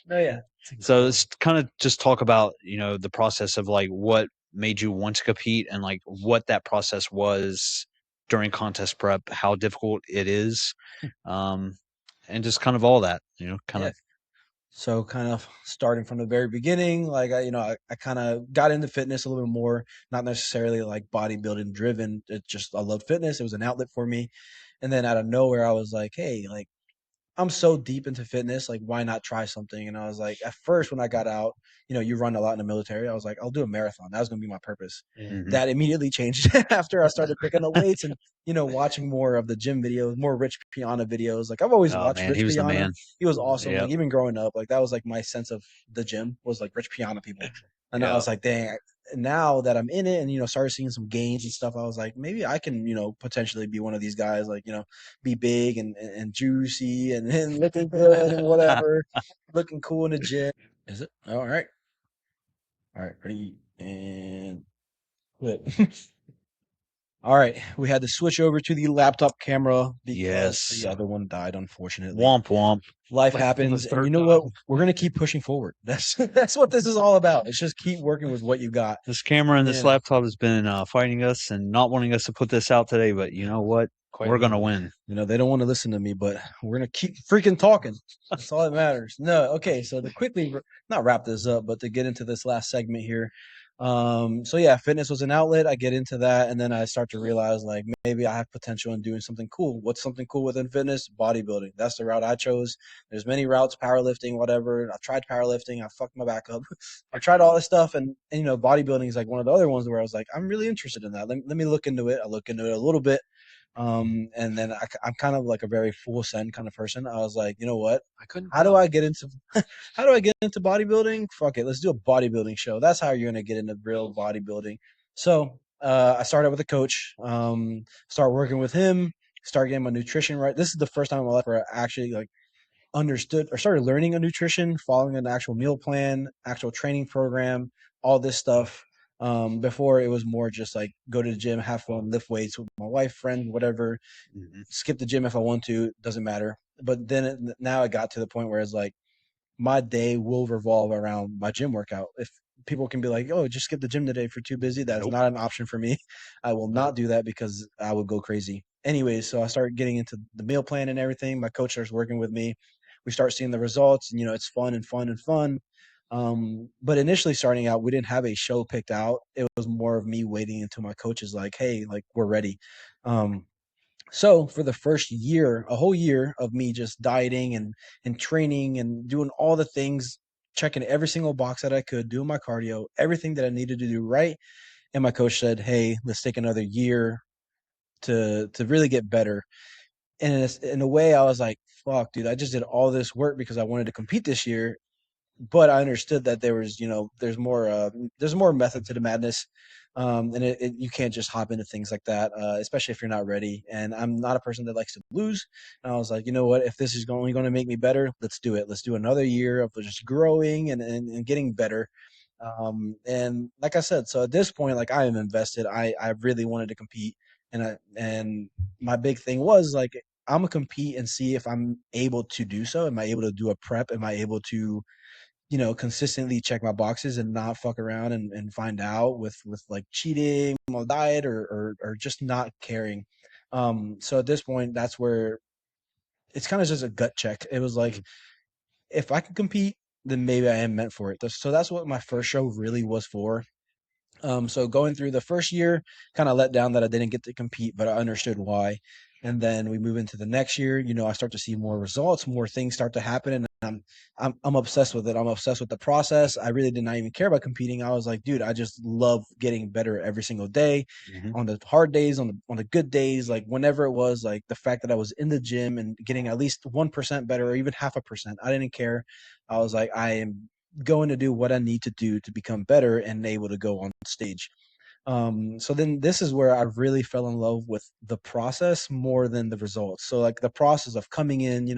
No, yeah. So let's kind of just talk about, the process of like what made you want to compete and like what that process was during contest prep, how difficult it is, and just kind of all that, kind Yeah. of. So kind of starting from the very beginning, like I kind of got into fitness a little bit more, not necessarily like bodybuilding driven. It just I love fitness. It was an outlet for me. And then out of nowhere, I was like, hey, like I'm so deep into fitness, like why not try something? And I was like, at first when I got out, you run a lot in the military. I was like, I'll do a marathon. That was gonna be my purpose. Mhm. That immediately changed after I started picking up weights and watching more of the gym videos, more Rich Piana videos. Like I've always Oh watched man, Rich he was the Piana. man. He was awesome. Yep. Like even growing up, like that was like my sense of the gym was like Rich Piana people. And I Yeah. was like, dang. Now that I'm in it and started seeing some gains and stuff, I was like, maybe I can potentially be one of these guys. Like be big and juicy and looking good and whatever, looking cool in the gym. Is it? All right. All right, ready and quit. All right, we had to switch over to the laptop camera because Yes. the other one died, unfortunately. Womp womp. Life Like, happens, the and you third know what? time. We're gonna keep pushing forward. That's what this is all about. It's just keep working with what you got. This camera and this Yeah. laptop has been fighting us and not wanting us to put this out today, but you know what? Quite We're gonna literally. win. They don't want to listen to me, but we're gonna keep freaking talking. That's all that matters. No, okay. So to quickly not wrap this up, but to get into this last segment here. So yeah, fitness was an outlet. I get into that, and then I start to realize like maybe I have potential in doing something cool. What's something cool within fitness? Bodybuilding. That's the route I chose. There's many routes, powerlifting, whatever. I tried powerlifting. I fucked my back up. I tried all this stuff, and bodybuilding is like one of the other ones where I was like, I'm really interested in that. Let me look into it. I look into it a little bit. And then I'm kind of like a very full send kind of person. I was like, you know what? I couldn't. How do I get into how do I get into bodybuilding? Fuck it, let's do a bodybuilding show. That's how you're gonna get into real bodybuilding. So I started with a coach. Start working with him. Start getting my nutrition right. This is the first time in my life where I actually like understood or started learning a nutrition, following an actual meal plan, actual training program, all this stuff. Before it was more just like go to the gym, have fun, lift weights with my wife, friend, whatever. Skip the gym if I want to, doesn't matter. But then now it got to the point where it's like my day will revolve around my gym workout. If people can be like, "Oh, just skip the gym today if you're too busy," that's Nope. not an option for me. I will not do that because I would go crazy. Anyways, so I started getting into the meal plan and everything. My coach starts working with me. We start seeing the results, and it's fun and fun and fun. But initially starting out, we didn't have a show picked out. It was more of me waiting until my coach is like, "Hey, like we're ready." So for the first year, a whole year of me just dieting and training and doing all the things, checking every single box that I could, doing my cardio, everything that I needed to do right. And my coach said, "Hey, let's take another year to really get better." And in a way, I was like, "Fuck, dude! I just did all this work because I wanted to compete this year." But I understood that there was, there's more method to the madness, and you can't just hop into things like that, especially if you're not ready. And I'm not a person that likes to lose. And I was like, you know what? If this is only going to make me better, let's do it. Let's do another year of just growing and getting better. And like I said, so at this point, like I am invested. I really wanted to compete, and my big thing was like I'm gonna compete and see if I'm able to do so. Am I able to do a prep? Am I able to, consistently check my boxes and not fuck around and find out with like cheating on diet or just not caring. So at this point, that's where it's kind of just a gut check. It was like, if I can compete, then maybe I am meant for it. So that's what my first show really was for. So going through the first year, kind of let down that I didn't get to compete, but I understood why. And then we move into the next year. I start to see more results, more things start to happen, and I'm obsessed with it. I'm obsessed with the process. I really did not even care about competing. I was like, dude, I just love getting better every single day. On the hard days, on the good days, like whenever it was, like the fact that I was in the gym and getting at least 1% better or even 0.5%, I didn't care. I was like, I am going to do what I need to do to become better and able to go on stage. So then this is where I really fell in love with the process more than the results. So like the process of coming in,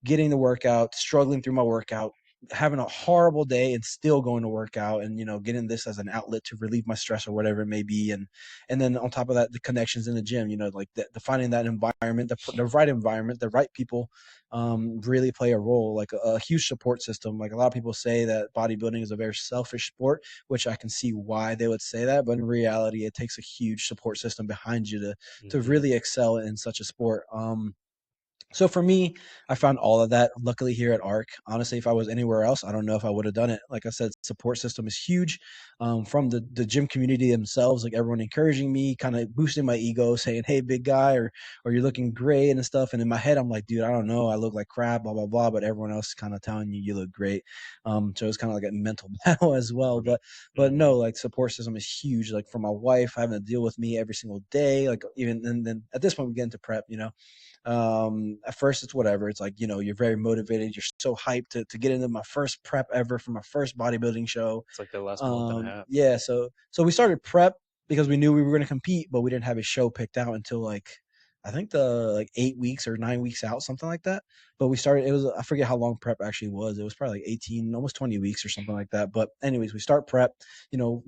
getting the workout, struggling through my workout, having a horrible day and still going to work out and getting this as an outlet to relieve my stress or whatever it may be. And then on top of that, the connections in the gym, like the finding that environment, the right environment, the right people, really play a role, like a huge support system. Like a lot of people say that bodybuilding is a very selfish sport, which I can see why they would say that, but in reality it takes a huge support system behind you to really excel in such a sport. So for me, I found all of that luckily here at ARC. Honestly, if I was anywhere else, I don't know if I would have done it. Like I said, support system is huge, from the gym community themselves, like everyone encouraging me, kind of boosting my ego, saying, "Hey, big guy," or "You're looking great" and stuff. And in my head, I'm like, "Dude, I don't know. I look like crap, blah blah blah." But everyone else is kind of telling you look great. So it's kind of like a mental battle as well. But no, like support system is huge. Like for my wife, having to deal with me every single day. Like even and then at this point, we get into prep. At first it's whatever. It's like, you're very motivated. You're so hyped to get into my first prep ever for my first bodybuilding show. It's like the last month and a half. Yeah. So we started prep because we knew we were going to compete, but we didn't have a show picked out until like, I think the like 8 weeks or 9 weeks out, something like that. But we started, I forget how long prep actually was. It was probably like 18, almost 20 weeks or something like that. But anyways, we start prep,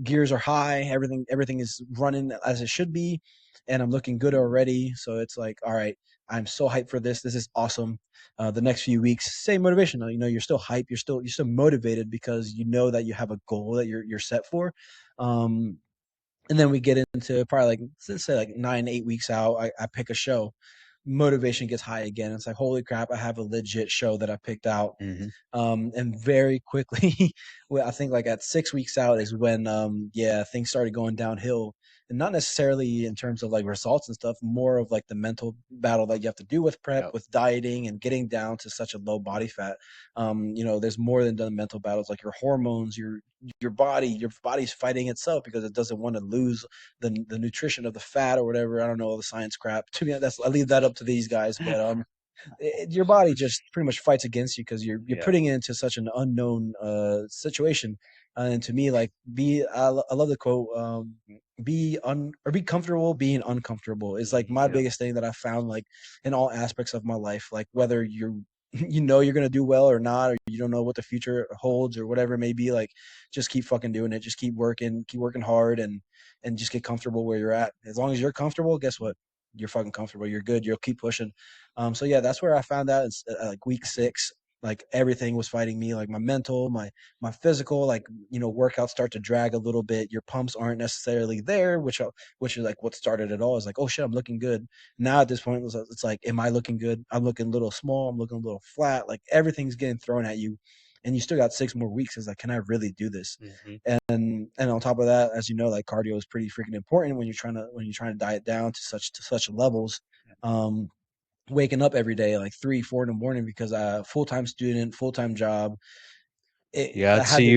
gears are high. Everything is running as it should be. And I'm looking good already. So it's like, all right, I'm so hyped for this. This is awesome. The next few weeks, same motivation. You're still hyped. You're still motivated because you know that you have a goal that you're set for. And then we get into probably like, let's say like 9, 8 weeks out, I pick a show. Motivation gets high again. It's like, holy crap, I have a legit show that I picked out. And very quickly, well, I think like at 6 weeks out is when, things started going downhill. And not necessarily in terms of like results and stuff, more of like the mental battle that you have to do with prep, with dieting and getting down to such a low body fat. There's more than the mental battles, like your hormones, your body's fighting itself because it doesn't want to lose the nutrition of the fat or whatever. I don't know all the science crap. To me, I leave that up to these guys, but your body just pretty much fights against you because you're putting it into such an unknown situation. And to me, like I love the quote, be comfortable being uncomfortable is like my biggest thing that I found, like in all aspects of my life, like whether you're you're going to do well or not, or you don't know what the future holds or whatever it may be, like just keep fucking doing it. Just keep working hard and just get comfortable where you're at. As long as you're comfortable, guess what? You're fucking comfortable. You're good. You'll keep pushing. So yeah, that's where I found out. It's like week 6, like everything was fighting me, like my mental, my physical, like, workouts start to drag a little bit. Your pumps aren't necessarily there, which is like what started it all. Is like, oh shit, I'm looking good. Now at this point, it's like, am I looking good? I'm looking a little small. I'm looking a little flat. Like everything's getting thrown at you. And you still got 6 more weeks. It's like, can I really do this? And on top of that, as you know, like cardio is pretty freaking important when you're trying to diet down to such levels. Waking up every day like 3, 4 in the morning because full-time student, full-time job. I'd see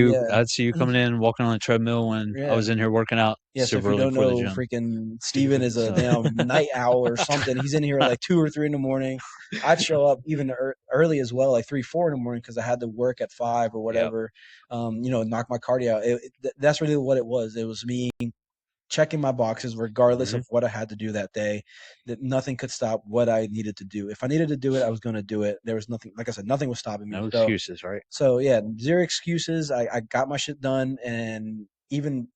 you coming in, walking on the treadmill when I was in here working out. Yeah, so if you don't know, freaking Steven is a damn night owl or something. He's in here at like 2 or 3 in the morning. I'd show up even early as well, like 3, 4 in the morning because I had to work at 5 or whatever. Knock my cardio out. That's really what it was. It was me checking my boxes regardless of what I had to do that day. That nothing could stop what I needed to do. If I needed to do it, I was going to do it. There was nothing, like I said, nothing was stopping me. No excuses, right? So yeah, zero excuses. I got my shit done, and even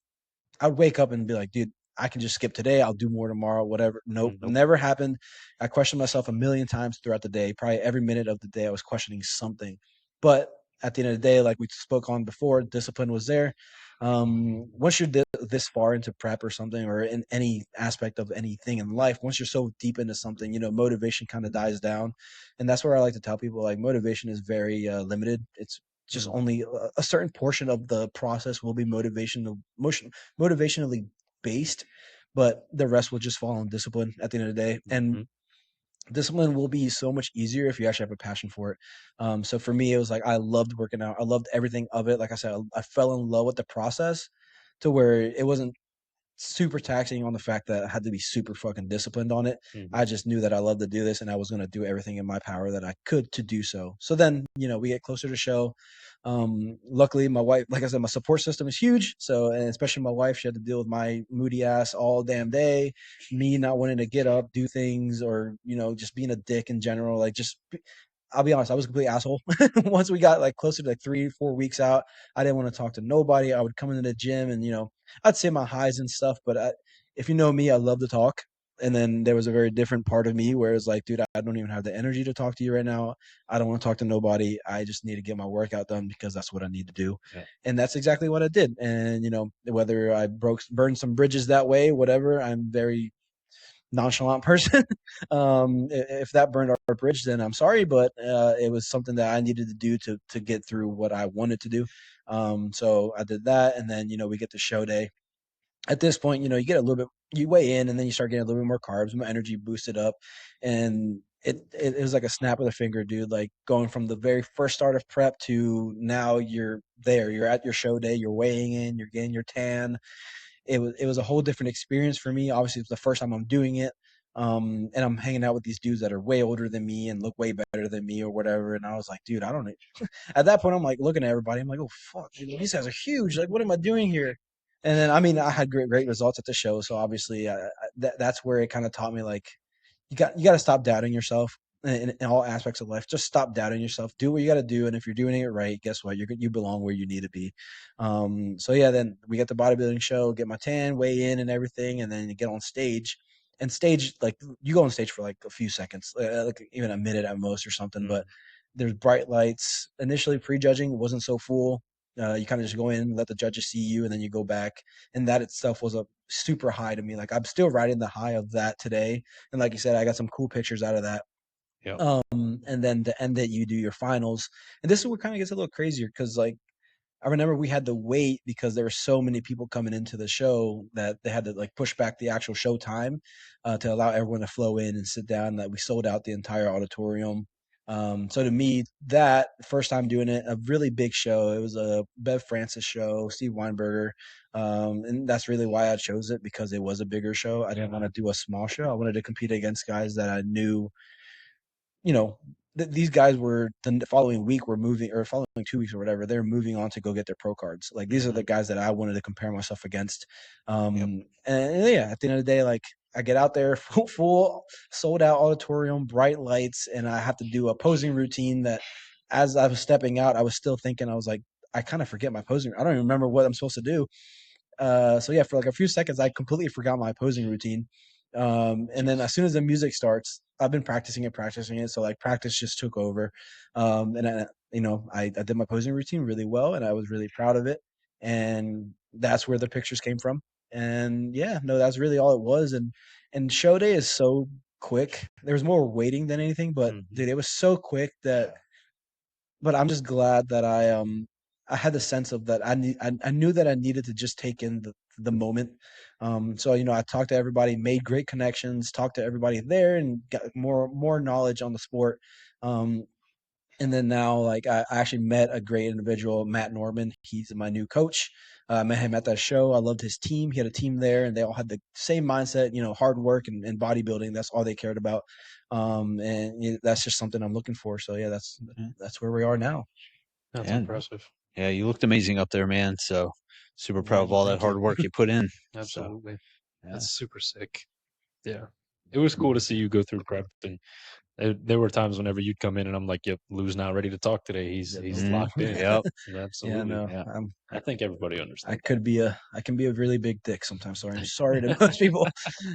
I'd wake up and be like, dude, I can just skip today. I'll do more tomorrow, whatever. Nope, Nope. never happened. I questioned myself a million times throughout the day. Probably every minute of the day, I was questioning something. But at the end of the day, like we spoke on before, discipline was there. Once you're this far into prep or something, or in any aspect of anything in life, once you're so deep into something, motivation kind of dies down. And that's where I like to tell people, like, motivation is very limited. It's just only a certain portion of the process will be motivationally based, but the rest will just fall on discipline at the end of the day. And discipline will be so much easier if you actually have a passion for it. So for me, it was like I loved working out. I loved everything of it. Like I said, I fell in love with the process to where it wasn't super taxing on the fact that I had to be super fucking disciplined on it. I just knew that I loved to do this and I was going to do everything in my power that I could to do so. So then, we get closer to show. Luckily my wife, like I said, my support system is huge. So, and especially my wife, she had to deal with my moody ass all damn day, me not wanting to get up, do things, or, just being a dick in general. Like I'll be honest, I was a complete asshole. Once we got like closer to like 3-4 weeks out, I didn't want to talk to nobody. I would come into the gym and, I'd say my highs and stuff, but if you know me, I love to talk. And then there was a very different part of me where it's like, dude, I don't even have the energy to talk to you right now. I don't want to talk to nobody. I just need to get my workout done because that's what I need to do. Yeah. And that's exactly what I did. And, whether I burned some bridges that way, whatever, I'm very nonchalant person. If that burned our bridge, then I'm sorry, but it was something that I needed to do to get through what I wanted to do. So I did that, and then we get to show day. At this point, you get a little bit, you weigh in, and then you start getting a little bit more carbs, my energy boosted up, and it was like a snap of the finger, dude. Like going from the very first start of prep to now you're there, you're at your show day, you're weighing in, you're getting your tan. It was a whole different experience for me. Obviously, it's the first time I'm doing it. And I'm hanging out with these dudes that are way older than me and look way better than me or whatever. And I was like, dude, I don't know. At that point, I'm like looking at everybody. I'm like, oh, fuck, dude, these guys are huge. Like, what am I doing here? And then, I mean, I had great results at the show. So obviously that's where it kind of taught me, like, you got to stop doubting yourself in all aspects of life. Just stop doubting yourself. Do what you got to do, and if you're doing it right, guess what? You belong where you need to be. So yeah, then we get the bodybuilding show, get my tan, weigh in, and everything, and then you get on stage. And stage, like, you go on stage for like a few seconds, like even a minute at most or something. But there's bright lights. Initially, prejudging wasn't so full. You kind of just go in, let the judges see you, and then you go back. And that itself was a super high to me. Like, I'm still riding the high of that today. And like you said, I got some cool pictures out of that. Yeah. And then to end it, you do your finals. And this is what kind of gets a little crazier because, like, I remember we had to wait because there were so many people coming into the show that they had to like push back the actual show time to allow everyone to flow in and sit down. That we sold out the entire auditorium. So to me, that first time doing it, a really big show. It was a Bev Francis show, Steve Weinberger, and that's really why I chose it because it was a bigger show. I didn't want to do a small show. I wanted to compete against guys that I knew, these guys were the following week were moving, or following 2 weeks or whatever, they're moving on to go get their pro cards. Like, these are the guys that I wanted to compare myself against. And yeah, at the end of the day, like, I get out there, full sold out auditorium, bright lights, and I have to do a posing routine that, as I was stepping out, I was still thinking, I was like, I kind of forget my posing. I don't even remember what I'm supposed to do. So yeah, for like a few seconds, I completely forgot my posing routine. And then as soon as the music starts, I've been practicing it. So like practice just took over. And I did my posing routine really well, and I was really proud of it. And that's where the pictures came from. And yeah, no, that's really all it was. And show day is so quick. There was more waiting than anything, but dude, it was so quick that. But I'm just glad that I had the sense of that I knew that I needed to just take in the moment. So I talked to everybody, made great connections, talked to everybody there, and got more knowledge on the sport. And then now, like, I actually met a great individual, Matt Norman. He's my new coach. I met him at that show. I loved his team. He had a team there, and they all had the same mindset, hard work and bodybuilding. That's all they cared about. And that's just something I'm looking for. So, yeah, that's where we are now. That's impressive. Yeah, you looked amazing up there, man. So super proud of all that hard work you put in. Absolutely. So, yeah. That's super sick. Yeah. It was cool to see you go through prep and There were times whenever you'd come in and I'm like, "Yep, Lou's not ready to talk today. He's locked in." Yep. Absolutely. no, Yeah. I think everybody I understands. I can be a really big dick sometimes. So I'm sorry to most people,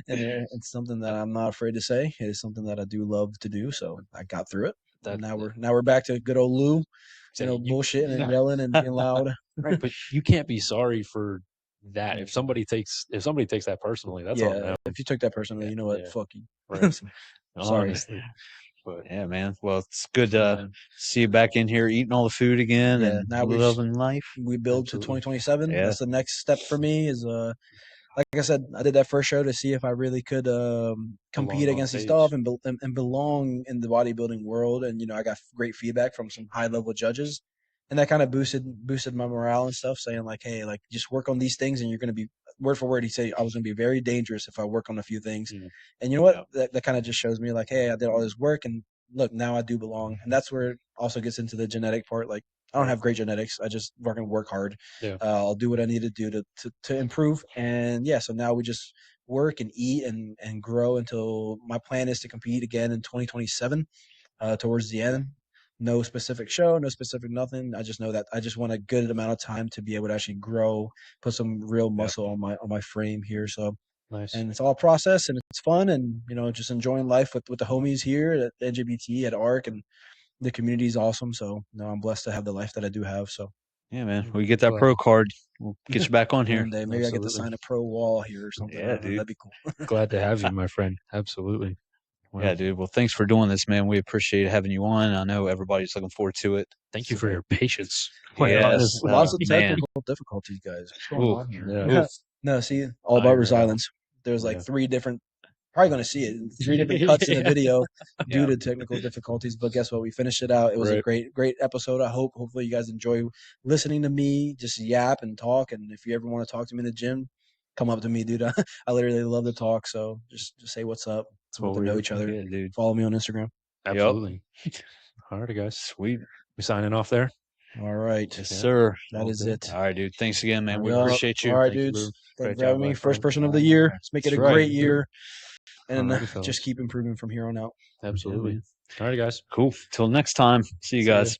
and it's something that I'm not afraid to say. It is something that I do love to do. So I got through it. That- Now we're back to good old Lou, bullshitting and yelling and being loud. Right, but you can't be sorry for that. If somebody takes that personally, that's on them. If you took that personally, you know what? Yeah. Fuck you. Right. Sorry. Honestly. But Yeah, man. Well, it's good to see you back in here eating all the food again Yeah, and now loving life. we build to Absolutely. 2027. Yeah. That's the next step for me. Is like I said, I did that first show to see if I really could compete on against these stage. stuff and belong in the bodybuilding world. And I got great feedback from some high level judges, and that kind of boosted my morale and stuff, saying like, hey, like just work on these things, and you're going to be word for word. He said I was going to be very dangerous if I work on a few things, and you know what? That kind of just shows me like, hey, I did all this work, and look, now I do belong, and that's where it also gets into the genetic part, like. I don't have great genetics. I just work hard. Yeah. I'll do what I need to do to improve. And yeah, so now we just work and eat and grow until my plan is to compete again in 2027 towards the end. No specific show, no specific nothing. I just know that I just want a good amount of time to be able to actually grow, put some real muscle on my frame here. So nice. and it's all a process and it's fun and just enjoying life with the homies here at NGPT at ARC, and the community is awesome. So I'm blessed to have the life that I do have. So Yeah, man. We get that pro card. We'll get you back on here. one day maybe I get to Absolutely. sign a pro wall here or something. Yeah, dude. That'd be cool. Glad to have you, my friend. Absolutely. Yeah, dude. Well, thanks for doing this, man. We appreciate having you on. I know everybody's looking forward to it. Thank you for your patience. Yes. Lots of man. technical difficulties, guys. What's going on here? Yeah. No, see, all about Iron it out. resilience. There's like three different. Probably going to see it. 3 different cuts in the video due to technical difficulties. But guess what? We finished it out. It was a great episode. Hopefully you guys enjoy listening to me just yap and talk. And if you ever want to talk to me in the gym, come up to me, dude. I literally love to talk. So just say what's up. That's what to we know each other. Yeah, dude. Follow me on Instagram. Absolutely. All right, guys. Sweet. We signing off there? All right. Yes, sir. That is it. All right, dude. Thanks again, man. We Yup. appreciate you. All right, Thank you, dudes. Lou. Thank you Great for having job, me. my First friend. person of the year. Let's make it a That's right. great year. And All right, fellas. just keep improving from here on out. Absolutely. All right, guys. Cool. Till next time. See you See ya. guys.